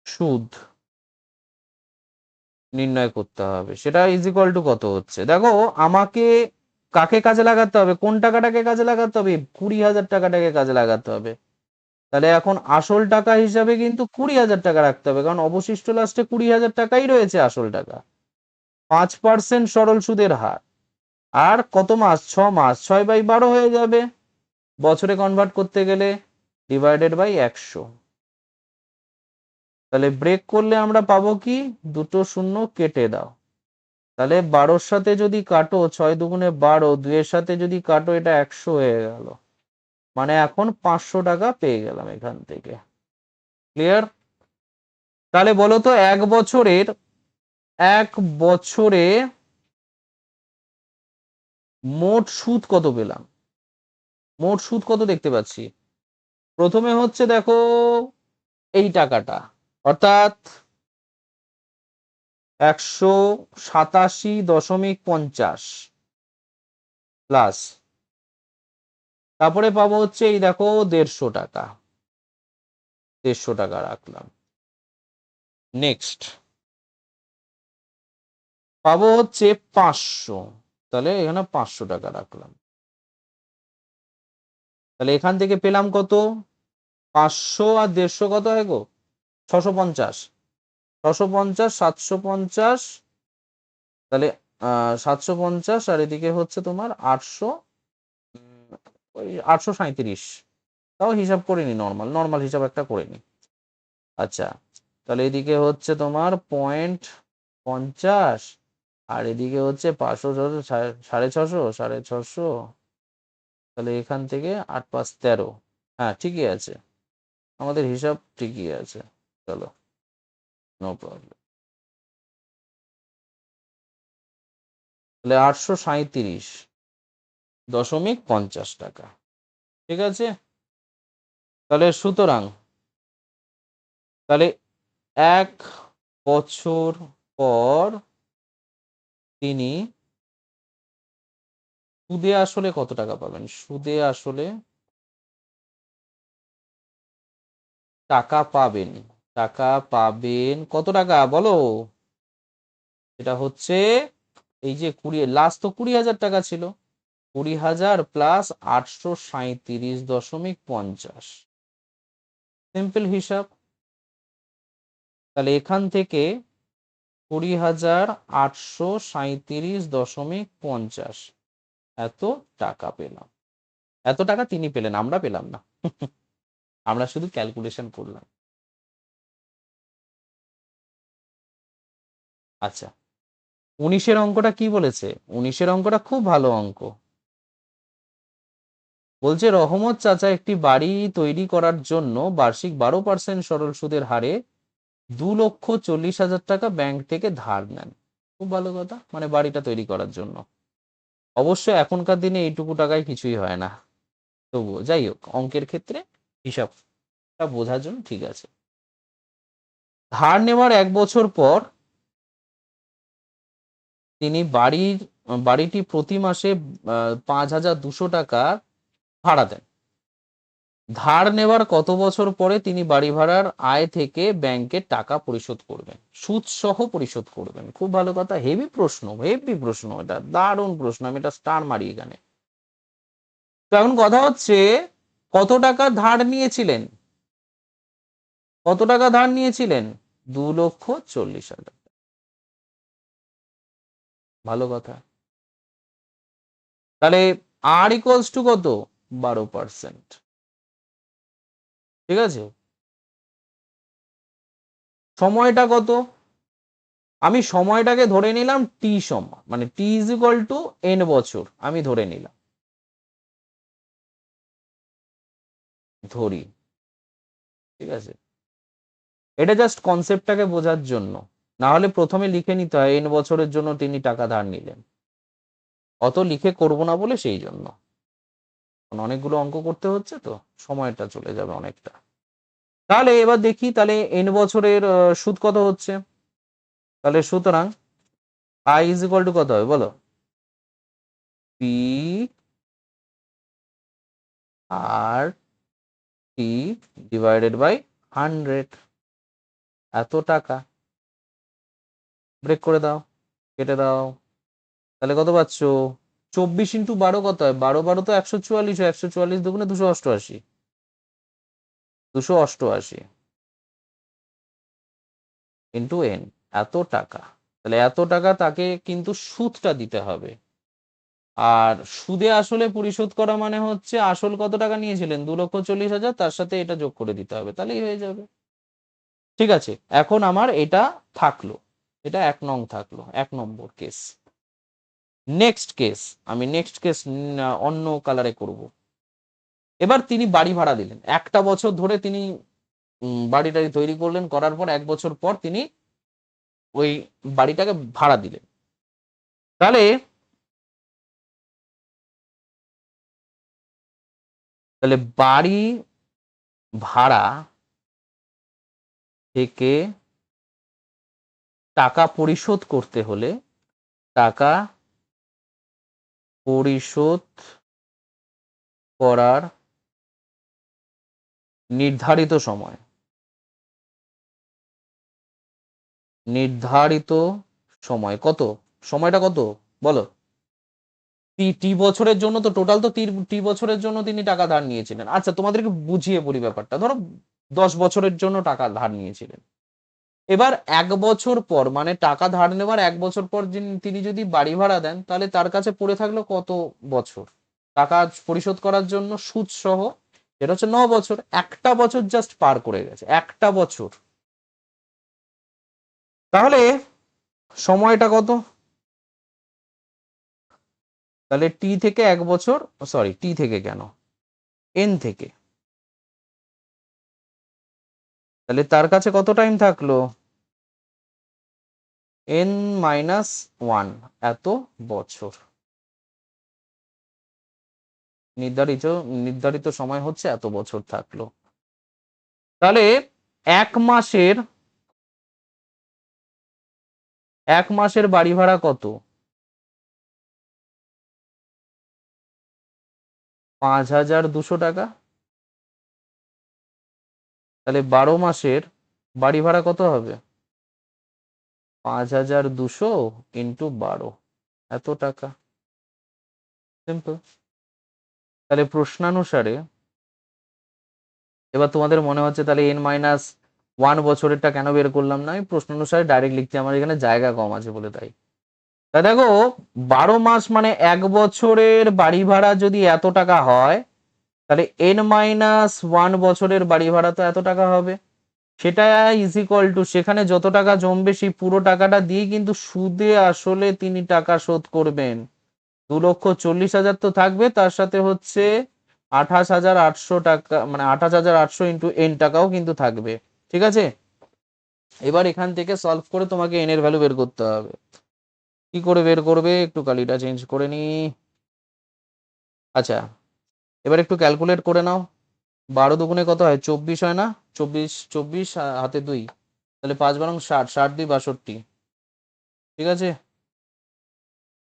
সুদ নির্ণয় করতে হবে। সেটা ইজ ইকুয়াল টু কত হচ্ছে? দেখো আমাকে কাকে কাজে লাগাতে হবে? কোন টাকাটাকে কাজে লাগাতে হবে? 20,000 টাকাটাকে কাজে লাগাতে হবে। তাহলে এখন আসল টাকা হিসাবে কিন্তু 20,000 টাকা রাখতে হবে, কারণ অবশিষ্ট লাস্টে 20,000 টাকাই রয়েছে আসল টাকা। 5% সরল সুদের হার। আর কত মাস? 6 মাস, 6/12 হয়ে যাবে বছরে কনভার্ট করতে গেলে, ডিভাইডেড বাই 100। তাহলে ব্রেক করলে আমরা পাবো কি? দুটো শূন্য কেটে দাও। তাহলে 12-র সাথে যদি কাটো, 6 দুগুণে 12, 2-এর সাথে যদি কাটো, এটা 100 হয়ে গেল। মানে এখন 500 টাকা পেয়ে গেলাম এখান থেকে। ক্লিয়ার? তাহলে বলো তো 1 বছরে মোট সুদ কত পেলাম? মোট সুদ কত দেখতে পাচ্ছি? প্রথমে হচ্ছে দেখো এই টাকাটা, অর্থাৎ 187.50 প্লাস, তারপরে পাবো হচ্ছে এই দেখো 150 টাকা, 150 টাকা রাখলাম। নেক্সট পাবো হচ্ছে 500, তাহলে এখানে 500 টাকা রাখলাম। তাহলে এখান থেকে পেলাম কত? 500 আর 150 কত হয় গো? 650। 650, 750, তাহলে 750 আর এদিকে হচ্ছে তোমার 800, ওই 837। তাও হিসাব করে নি, নর্মাল হিসাব একটা করে নি। আচ্ছা, তাহলে এদিকে হচ্ছে তোমার 0.50, আর এদিকে হচ্ছে 500, 650, 650। তাহলে এখান থেকে 8 5 13। হ্যাঁ ঠিকই আছে, আমাদের হিসাব ঠিকই আছে। চলো, নো প্রবলেম। তাহলে 837.50 টাকা। ঠিক আছে? তাহলে সুতরাং, তাহলে 1 বছর পর তিনি সুদে আসলে কত টাকা পাবেন? সুদে আসলে টাকা পাবেন, কত টাকা বলো? এটা হচ্ছে এই যে 20, লাস্ট তো 20,000 টাকা ছিল, 20,000 প্লাস 837.50। সিম্পল হিসাব। তাহলে এখান থেকে 20,837.50 এত টাকা পেলাম। এত টাকা তিনি পেলেন, আমরা পেলাম না। আমরা শুধু ক্যালকুলেশন করলাম। আচ্ছা, 19-এর অঙ্কটা কি বলেছে? 19-এর অঙ্কটা খুব ভালো অঙ্ক। বলছে রহমত চাচা একটি বাড়ি তৈরি করার জন্য বার্ষিক 12% সরল সুদের হারে 2,40,000 টাকা ব্যাংক থেকে ধার নেন। খুব ভালো কথা, মানে বাড়িটা তৈরি করার জন্য। অবশ্যই এখনকার দিনে এইটুকু টাকায় কিছুই হয় না, তবুও যাই হোক অঙ্কের ক্ষেত্রে হিসাবটা বোঝার জন্য ঠিক আছে। ধার নেওয়ার 1 বছর পর তিনি বাড়িটি প্রতি মাসে 5,200 টাকা ভাড়া দেন। ধার নেওয়ার কত বছর পরে তিনি বাড়ি ভাড়ার আয় থেকে ব্যাংকে টাকা পরিশোধ করবেন, সুদ সহ পরিশোধ করবেন? খুব ভালো কথা, হেভি প্রশ্ন, হেভি প্রশ্ন, এটা দারুণ প্রশ্ন, আমি এটা স্টার মারি এখানে। তো এখন কথা হচ্ছে, কত টাকা ধার নিয়েছিলেন? কত টাকা ধার নিয়েছিলেন? 2,40,000। ভালো কথা। তাহলে আর ইকুয়ালস টু কত? 12%। ঠিক আছে, সময়টা কত? আমি সময়টাকে ধরে নিলাম টি সময়, মানে টি ইজ ইকুয়াল টু এন বছর আমি ধরে নিলাম, ধরি। ঠিক আছে, এটা জাস্ট কনসেপ্টটাকে বোঝার জন্য, না হলে প্রথমে লিখে নিতে হয় এন বছরের জন্য তিনি টাকা ধার নিলেন, অত লিখে করব না বলে সেই জন্য। অনেকগুলো অঙ্ক করতে হচ্ছে তো সময়টা চলে যাবে অনেকটা। তাহলে এবার দেখি, তাহলে এন বছরের সুদ কত হচ্ছে? তাহলে সুতরাং আই ইজ ইকুয়াল টু কত হবে বলো? P R T divided by 100, এত টাকা। ব্রেক করে দাও, কেটে দাও, তাহলে কত পাচ্ছ? 24 × 12 কত হয়? 12 তো 144 হয়, 144 দুগুণে 288, 288 ইন্টু এন, এত টাকা। তাহলে এত টাকা তাকে কিন্তু সুদটা দিতে হবে। আর সুদে আসলে পরিশোধ করা মানে হচ্ছে আসল কত টাকা নিয়েছিলেন? 2,40,000, তার সাথে এটা যোগ করে দিতে হবে, তাহলেই হয়ে যাবে। ঠিক আছে, এখন আমার এটা থাকলো, এটা 1 নং থাকলো, 1 নম্বর কেস। নেক্সট কেস, আমি নেক্সট কেস অন্য কালারে করব। এবার তিনি বাড়ি ভাড়া দিলেন, একটা বছর ধরে তিনি বাড়িটারি তৈরি করলেন, করার পর 1 বছর পর তিনি ওই বাড়িটাকে ভাড়া দিলেন। তাহলে তাহলে বাড়ি ভাড়া থেকে টাকা পরিশোধ করতে হলে টাকা পরিশোধ করার নির্ধারিত সময়, নির্ধারিত সময় কত? সময়টা কত বলো? টি বছরের জন্য, তো টোটাল তো টি বছরের জন্য তিনি টাকা ধার নিয়েছিলেন। আচ্ছা তোমাদেরকে বুঝিয়ে বলি ব্যাপারটা, ধরো 10 বছরের জন্য টাকা ধার নিয়েছিলেন। এবার 1 বছর পর, মানে টাকা ধার নেওয়ার 1 বছর পর তিনি যদি বাড়ি ভাড়া দেন, তাহলে তার কাছে পড়ে থাকলো কত বছর টাকা পরিশোধ করার জন্য সুদ সহ? এটা হচ্ছে 9 বছর। একটা বছর জাস্ট পার করে গেছে, একটা বছর। তাহলে সময়টা কত? তাহলে টি থেকে 1 বছর, সরি টি থেকে কেন, এন থেকে, তাহলে তার কাছে কত টাইম থাকলো? n-1, এত বছর। নির্ধারিত নির্ধারিত সময় হচ্ছে এত বছর থাকলো। তাহলে 1 মাসের 1 মাসের বাড়ি ভাড়া কত? 5,200 টাকা। তাহলে 12 মাসের বাড়ি ভাড়া কত হবে? 5,200 ইন্টু 12, এত টাকা। সিম্পল। তাহলে প্রশ্নানুসারে, এবার তোমাদের মনে হচ্ছে তাহলে n-1 বছরেরটা কেন বের করলাম না? আমি প্রশ্নানুসারে ডাইরেক্ট লিখতে, আমার এখানে জায়গা কম আছে বলে তাই। তা দেখো 12 মাস মানে 1 বছরের বাড়ি ভাড়া যদি এত টাকা হয়, তাহলে n-1 বছরের বাড়ি ভাড়া তো এত টাকা হবে। সেটা ইজ ইকুয়াল টু, সেখানে যত টাকা জমবে সেই পুরো টাকাটা দিয়ে কিন্তু সুদে আসলে তিনি টাকা শোধ করবেন। 2,40,000 তো থাকবে, তার সাথে হচ্ছে 28,800 টাকা, মানে 28,800 ইন্টু এন টাকাও কিন্তু থাকবে। ঠিক আছে, এবার এখান থেকে সলভ করে তোমাকে এন এর ভ্যালু বের করতে হবে। কি করে বের করবে, একটু কালিটা চেঞ্জ করে নি। আচ্ছা, এবার একটু ক্যালকুলেট করে নাও। 12 দুগুণে কত হয়, 24 হয় না? 24 24 হাতে 2, তাহলে 5 বারং 60, 60 2 62, ঠিক আছে,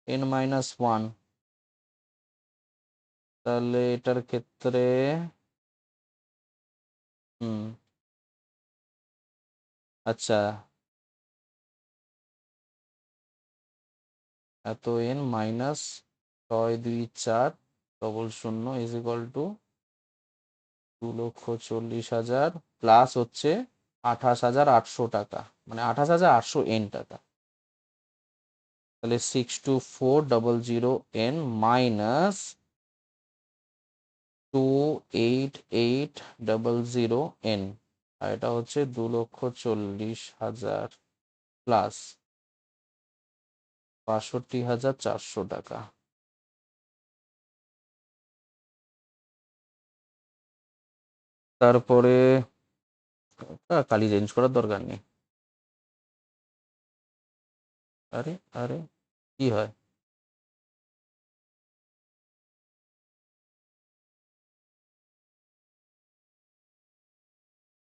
n-1। তাহলে এটার ক্ষেত্রে হুম, আচ্ছা, এত n minus 6 2 4 00 is equal two 2,40,000 plus হচ্ছে 28,800 টাকা, মানে 28,800 টাকা। তাহলে 624,000 মাইনাস 28,800 আর এটা হচ্ছে 2,40,000 প্লাস 62,400 টাকা। তারপরে কালি চেঞ্জ করার দরকার নেই। আরে আরে কি হয়,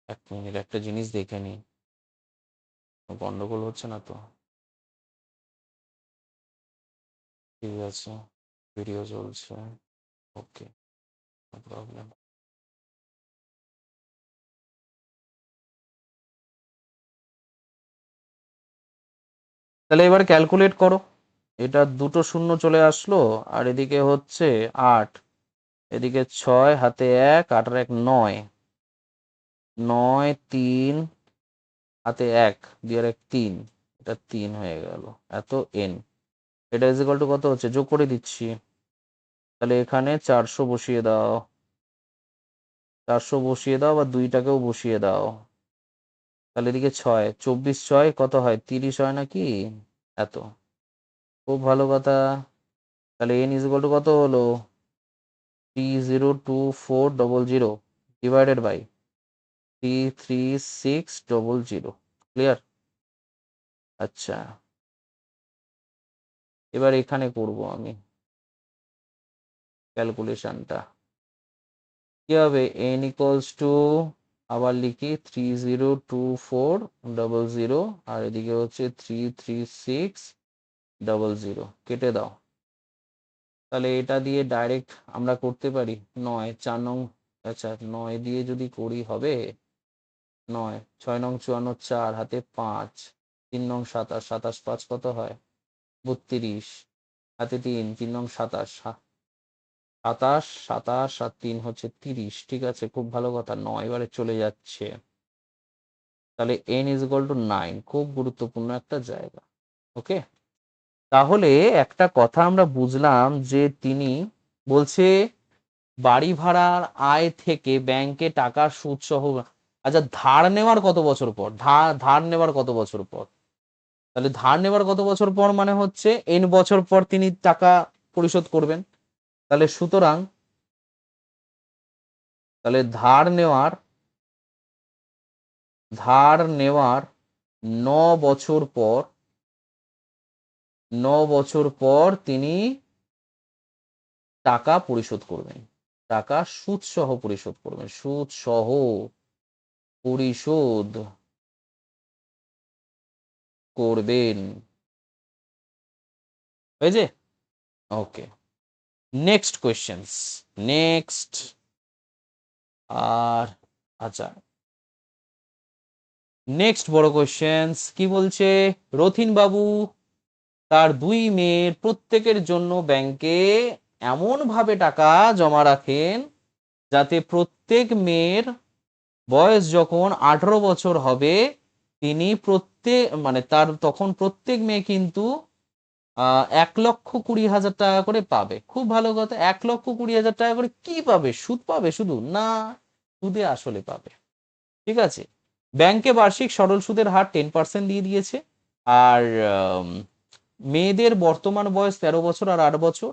এক মিনিট একটা জিনিস দেখে নি, গন্ডগোল হচ্ছে না তো? ঠিক আছে, ভিডিও চলছে, ওকে, নো প্রবলেম। তাহলে এবার ক্যালকুলেট করো, এটা দুটো শূন্য চলে আসলো, আর এদিকে হচ্ছে 8, এদিকে 6 হাতে 1, 8 আর 1 9, 9 3 হাতে 1 2 আর 1 3, এটা 3 হয়ে গেল, এত n। এটা ইজ ইকুয়াল টু কত হচ্ছে, যোগ করে দিচ্ছি। তাহলে এখানে 400 বসিয়ে দাও, 400 বসিয়ে দাও, বা 2টাকেও বসিয়ে দাও। তাহলে এদিকে 6, 24 6 কত হয়, 30 হয় নাকি? এত, খুব ভালো কথা। তাহলে n ইজ ইকুয়াল টু কত হলো, 302400 ডিভাইডেড বাই 33600। ক্লিয়ার? আচ্ছা, এবার এখানে করব আমি ক্যালকুলেশনটা। কি হবে, n ইকুয়ালস টু, আবার লিখি 302400, আর এদিকে হচ্ছে 33600, কেটে দাও। তাহলে এটা দিয়ে ডাইরেক্ট আমরা করতে পারি 9 4 নং, আচ্ছা 9 দিয়ে যদি করি হবে 9 6 নং 54, 4 হাতে 5, 3 নং 27, 27 5 কত হয়, 32, হাতে 3, 3 নং 27, 27 27 আর 3 হচ্ছে 30, ঠিক আছে, খুব ভালো কথা, 9 এবারে চলে যাচ্ছে। তাহলে n ইজ ইকুয়াল টু 9, খুব গুরুত্বপূর্ণ একটা জায়গা। ওকে, তাহলে একটা কথা আমরা বুঝলাম যে তিনি বলছে বাড়ি ভাড়ার আয় থেকে ব্যাংকে টাকার সুদ সহ, আচ্ছা ধার নেওয়ার কত বছর পর, ধার নেওয়ার কত বছর পর, তাহলে ধার নেওয়ার কত বছর পর মানে হচ্ছে n বছর পর তিনি টাকা পরিশোধ করবেন। তাহলে সুতরাং, তাহলে ধার নেওয়ার 9 বছর পর, 9 বছর পর তিনি টাকা পরিশোধ করবেন, টাকা সুদ সহ পরিশোধ করবেন, সুদ সহ পরিশোধ করবেন। হয়েছে? ওকে, নেক্সট কোয়েশ্চেন্স, নেক্সট। আর আচ্ছা, নেক্সট বড় কোয়েশ্চেন্স কি বলছে, রথিন বাবু তার 2 মেয়ের প্রত্যেকের জন্য ব্যাংকে এমন ভাবে টাকা জমা রাখেন যাতে প্রত্যেক মেয়ের বয়স যখন 18 বছর হবে, তিনি প্রত্যেক, মানে তার তখন প্রত্যেক মেয়ে কিন্তু 1,20,000 টাকা করে পাবে। খুব ভালো কথা, 1,20,000 টাকা করে কি পাবে, সুদ পাবে শুধু না, সুদে আসলে পাবে। ঠিক আছে, ব্যাংকে বার্ষিক সরল সুদের হার 10% দিয়ে দিয়েছে। আর মেয়েদের বর্তমান বয়স 13 বছর আর 8 বছর।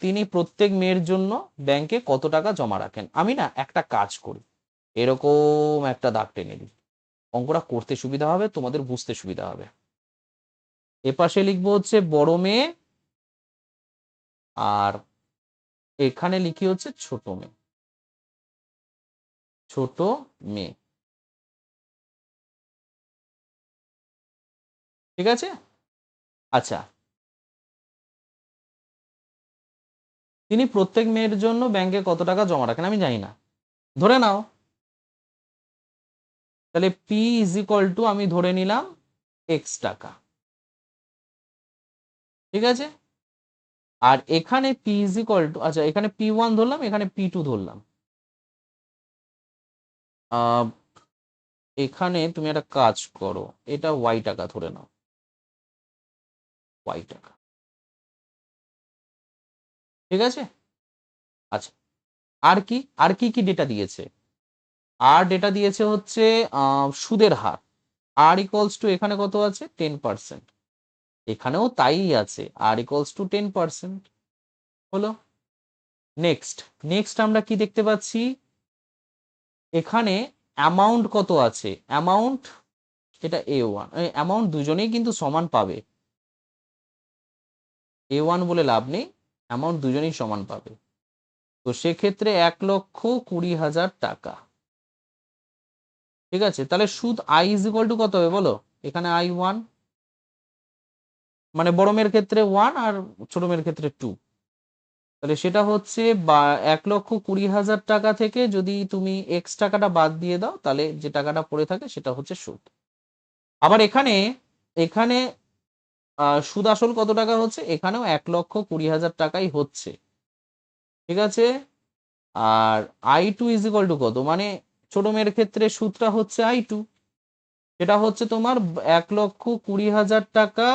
তিনি প্রত্যেক মেয়ের জন্য ব্যাংকে কত টাকা জমা রাখেন। আমি না একটা কাজ করি, এরকম একটা দাগ টেনে দিই, অঙ্কটা করতে সুবিধা হবে, তোমাদের বুঝতে সুবিধা হবে। এপাশে লিখবো হচ্ছে বড় মেয়ে, আর এখানে লিখি হচ্ছে ছোট মেয়ে। ছোট মেয়ে, ঠিক আছে। আচ্ছা, তিনি প্রত্যেক মেয়ের জন্য ব্যাংকে কত টাকা জমা রাখেন আমি জানি না, ধরে নাও। তাহলে পি ইজ ইকুয়াল টু আমি ধরে নিলাম এক্স টাকা, ঠিক আছে। আর এখানে পি ইজ ইকুয়াল টু, আচ্ছা এখানে পি ওয়ান ধরলাম, এখানে পি টু ধরলাম। এখানে তুমি একটা কাজ করো, এটা ওয়াই টাকা ধরে নাও, ওয়াই টাকা, ঠিক আছে। আচ্ছা, আর কি, আর কি কি ডেটা দিয়েছে? আর ডেটা দিয়েছে হচ্ছে সুদের হার, আর ইকুয়ালস টু এখানে কত আছে 10%, এখানেও তাই আছে, আর ইকুয়ালস টু 10%। হলো। নেক্সট, নেক্সট আমরা কি দেখতে পাচ্ছি, এখানে অ্যামাউন্ট কত আছে, অ্যামাউন্ট, এটা এ ওয়ান, অ্যামাউন্ট দুজনেই কিন্তু সমান পাবে, এ ওয়ান বলে লাভ নেই, অ্যামাউন্ট দুজনেই সমান পাবে। তো সেক্ষেত্রে 1,20,000 টাকা, ঠিক আছে। তাহলে সুদ আই ইজ ইকুয়াল টু কত হবে বলো, এখানে আই ওয়ান, মানে বড় মেয়ের ক্ষেত্রে ওয়ান আর ছোট মেয়ের ক্ষেত্রে টু। তাহলে সেটা হচ্ছে 1,20,000 টাকা থেকে যদি তুমি এক্স টাকাটা বাদ দিয়ে দাও, তাহলে যে টাকাটা পড়ে থাকে সেটা হচ্ছে সুদ। আবার এখানে, এখানে সুদ আসল কত টাকা হচ্ছে, এখানেও 1,20,000 টাকাই হচ্ছে, ঠিক আছে। আর I two is equal to কত, মানে ছোট মেয়ের ক্ষেত্রে সুদটা হচ্ছে আই টু, সেটা হচ্ছে তোমার 1,20,000 টাকা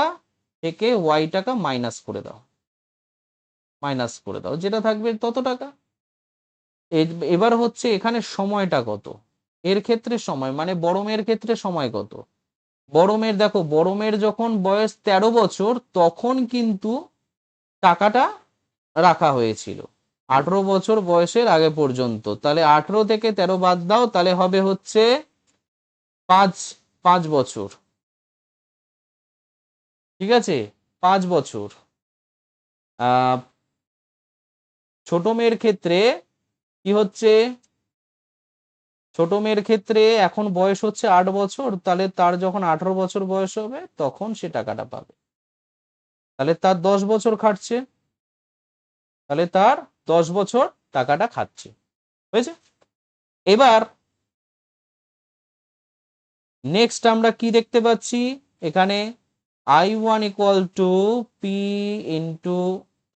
থেকে ওয়াই টাকা মাইনাস করে দাও, মাইনাস করে দাও, যেটা থাকবে তত টাকা। এবার হচ্ছে এখানে সময়টা কত, এর ক্ষেত্রে সময় মানে বড় মেয়ের ক্ষেত্রে সময় কত, বড় মেয়ের দেখো, বড় মেয়ের যখন বয়স 13 বছর তখন কিন্তু টাকাটা রাখা হয়েছিল 18 বছর বয়সের আগে পর্যন্ত, তাহলে 18 থেকে 13 বাদ দাও, তাহলে হবে হচ্ছে 5 বছর, ঠিক আছে, 5 বছর। আহ ছোট মেয়ের ক্ষেত্রে কি হচ্ছে, ছোট মেয়ের ক্ষেত্রে এখন বয়স হচ্ছে 8 বছর, তাহলে তার যখন 18 বছর বয়স হবে তখন সে টাকাটা পাবে, তাহলে তার 10 বছর খাটছে, তাহলে তার 10 বছর টাকাটা খাচ্ছে, হয়েছে। এবার নেক্সট আমরা কি দেখতে পাচ্ছি, এখানে I one equal to P into,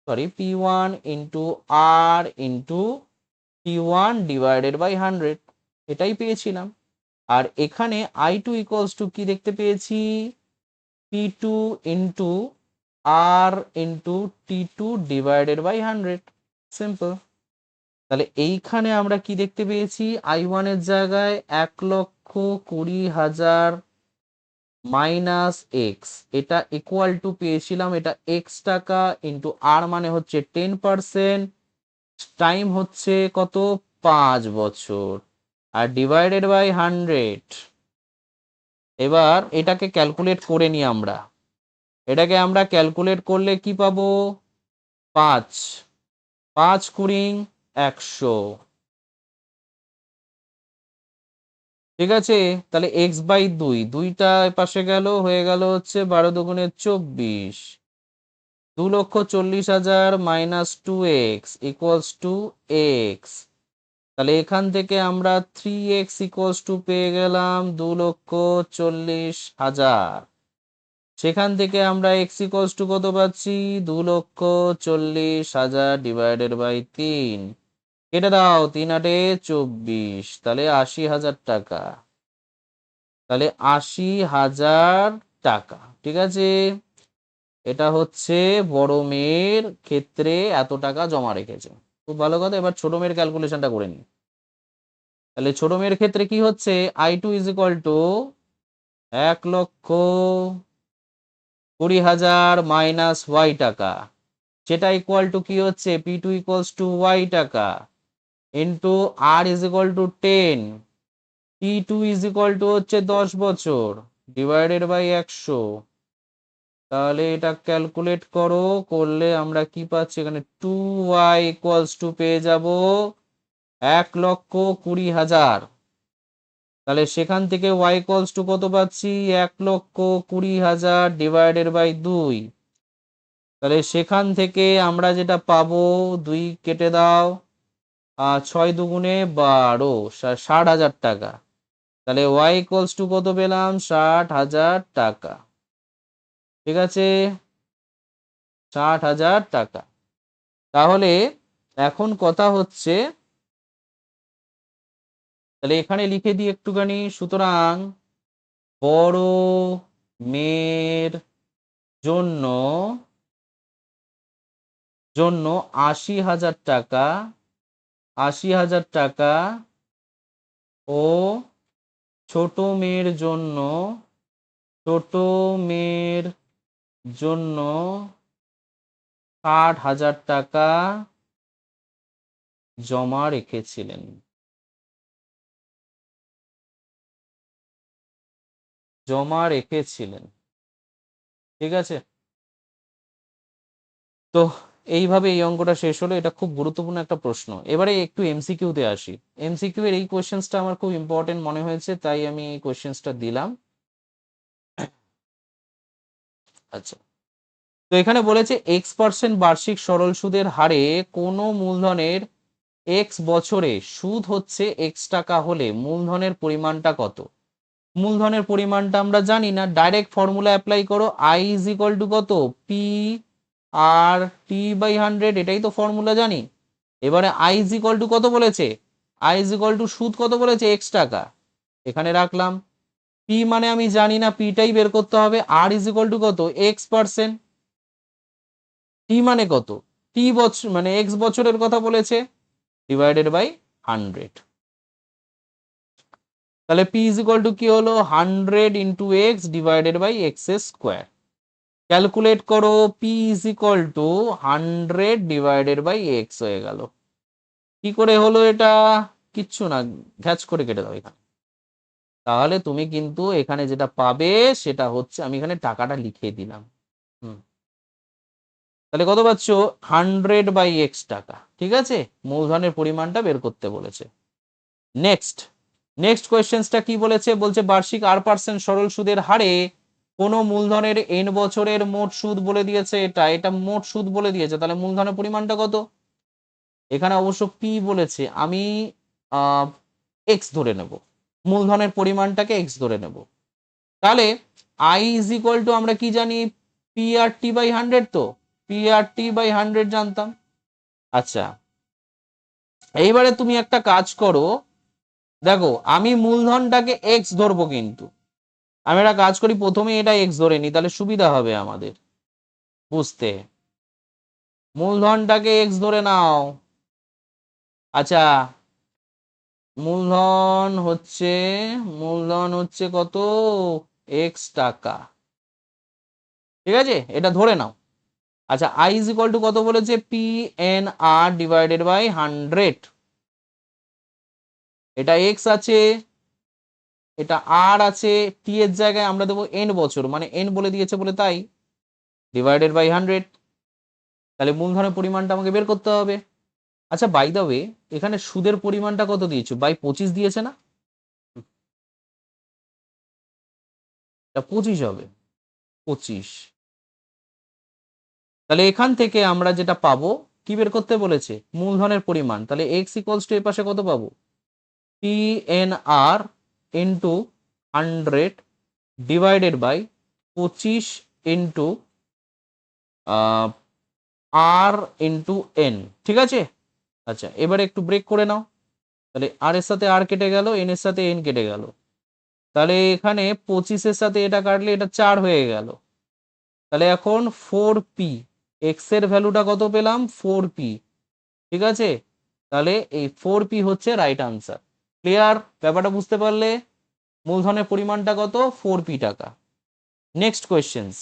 sorry P one into R into T one divided by 100, এটাই পেয়েছিলাম। আর এখানে আই টু ইকুয়ালস টু কি দেখতে পেয়েছি, P two into R into T two divided by 100, simple. তাহলে এইখানে আমরা কি দেখতে পেয়েছি, আই ওয়ানের জায়গায় 1,20,000 মাইনাস এক্স, এটা ইকুয়াল টু পেয়েছিলাম, এটা এক্স টাকা ইন্টু আর মানে হচ্ছে 10%, টাইম হচ্ছে কত 5 বছর, আর ডিভাইডেড বাই 100। এবার এটাকে ক্যালকুলেট করে নিই আমরা, এটাকে আমরা ক্যালকুলেট করলে কি পাবো, 5, 5×100, ঠিক আছে। তাহলে এক্স বাই 2, দুইটা পাশে গেল, হয়ে গেল হচ্ছে 12×2 = 24, 2,40,000 minus 2x equals to x. তাহলে এখান থেকে আমরা 3x ইকুয়ালস টু পেয়ে গেলাম 2,40,000, সেখান থেকে আমরা x ইকুয়ালস টু কত পাচ্ছি, 2,40,000 ডিভাইডেড বাই 3, কেটে দাও, 3×8 = 24, তাহলে 80,000 টাকা, তাহলে 80,000 টাকা, ঠিক আছে। এটা হচ্ছে বড় মেয়ের ক্ষেত্রে এত টাকা জমা রেখেছে, খুব ভালো কথা। এবার ছোট মেয়ের ক্যালকুলেশনটা করে নিই, তাহলে ছোট মেয়ের ক্ষেত্রে কি হচ্ছে, I two is equal to 1,20,000 minus Y টাকা, সেটা ইকুয়াল টু কি হচ্ছে, P two equals to Y টাকা into R is equal to 10, T two is equal to হচ্ছে 10 বছর ডিভাইডেড বাই 100, তাহলে এটা ক্যালকুলেট করো, করলে আমরা কি পাচ্ছি এখানে 2y = পেয়ে যাব 1,20,000। তাহলে সেখান থেকে y কত পাচ্ছি 1,20,000 ডিভাইডেড বাই 2। তাহলে সেখান থেকে আমরা যেটা পাবো 2 কেটে দাও, 6 দুগুণে 12, 60,000 টাকা। তাহলে y কত পেলাম 60,000 টাকা। ঠিক আছে, 60,000 টাকা। তাহলে এখন কথা হচ্ছে, তাহলে এখানে লিখে দিই একটুখানি। সুতরাং বড় মেয়ের জন্য 80,000 টাকা, 80,000 টাকা ও ছোট মেয়ের জন্য 60,000 টাকা জমা রেখেছিলেন। ঠিক আছে, তো এইভাবে এই অঙ্কটা শেষ হলো। এটা খুব গুরুত্বপূর্ণ একটা প্রশ্ন। এবারে একটু এমসিকিউতে আসি। এমসিকিউ এর এই কোয়েশ্চেন্সটা আমার খুব ইম্পর্টেন্ট মনে হয়েছে, তাই আমি এই কোয়েশ্চেন্সটা দিলাম। আচ্ছা, তো এখানে বলেছে x% বার্ষিক সরল সুদের হারে কোনো মূলধনের x বছরে সুদ হচ্ছে x টাকা হলে মূলধনের পরিমাণটা কত? মূলধনের পরিমাণটা আমরা জানি না, ডাইরেক্ট ফর্মুলা অ্যাপ্লাই করো। i = কত, p আর t/100, এটাই তো ফর্মুলা জানি। এবারে i = কত বলেছে, i = সুদ কত বলেছে x টাকা, এখানে রাখলাম। p মানে আমি জানি না, pটাই বের করতে হবে। r = কত x%, t মানে কত, t বছর মানে x বছরের কথা বলেছে, ডিভাইডেড বাই 100। তাহলে p = কি হলো 100 × x divided by x²। Calculate করো, p = 100 ডিভাইডেড বাই x হয়ে গেল। কি করে হলো এটা, কিচ্ছু না, ঘ্যাচ করে কেটে দাও এখানে। তাহলে তুমি কিন্তু এখানে যেটা পাবে সেটা হচ্ছে, আমি এখানে টাকাটা লিখে দিলাম। তাহলে কত পাচ্ছ 100/x টাকা। ঠিক আছে, মূলধনের পরিমাণটা বের করতে বলেছে। নেক্সট কোয়েশ্চেন্সটা কি বলেছে, বলছে বার্ষিক r% সরল সুদের হারে কোন মূলধনের n বছরের মোট সুদ বলে দিয়েছে। এটা মোট সুদ বলে দিয়েছে, তাহলে মূলধনের পরিমাণটা কত? এখানে অবশ্য p বলেছে, আমি x ধরে নেব, মূলধনের পরিমাণটাকে x ধরে নেব। তাহলে i = আমরা কি জানি, p/t/100, তো p/t/100 জানতাম। আচ্ছা, এইবারে তুমি একটা কাজ করো, দেখো আমি মূলধনটাকে x ধরবো, কিন্তু আমি একটা কাজ করি, প্রথমে এটা x ধরে নিই, তাহলে সুবিধা হবে আমাদের বুঝতে। মূলধনটাকে x ধরে নাও। আচ্ছা, মূলধন হচ্ছে কত, x টাকা। ঠিক আছে, এটা ধরে নাও। আচ্ছা, i = কত বলেছে, p/n/r ডিভাইডেড বাই 100। এটা x আছে, এটা r আছে, t এর জায়গায় আমরা দেবো n বছর, মানে n বলে দিয়েছে বলে তাই, ডিভাইডেড বাই 100। তাহলে মূলধনের পরিমাণটা আমাকে বের করতে হবে। আচ্ছা, বাই দ্য ওয়ে, এখানে সুদের পরিমাণটা কত দিয়েছে, বাই 25 দিয়েছে না, এটা 25 হবে, 25। তাহলে এখান থেকে আমরা যেটা পাবো, কি বের করতে বলেছে, মূলধনের পরিমাণ। তাহলে x = এর পাশে কত পাবো, p/n/r × 100 divided by 25 × r × n। ঠিক আছে, আচ্ছা এবারে একটু ব্রেক করে নাও। তাহলে r এর সাথে r কেটে গেল, n এর সাথে n কেটে গেল। তাহলে এখানে 25-এর সাথে এটা কাটলে এটা 4 হয়ে গেল। তাহলে এখন 4p, x এর ভ্যালুটা কত পেলাম 4p। ঠিক আছে, তাহলে এই 4p হচ্ছে রাইট আনসার। ক্লিয়ার, ব্যাপারটা বুঝতে পারলে? মূলধনের পরিমাণটা কত, 4p টাকা। Next questions,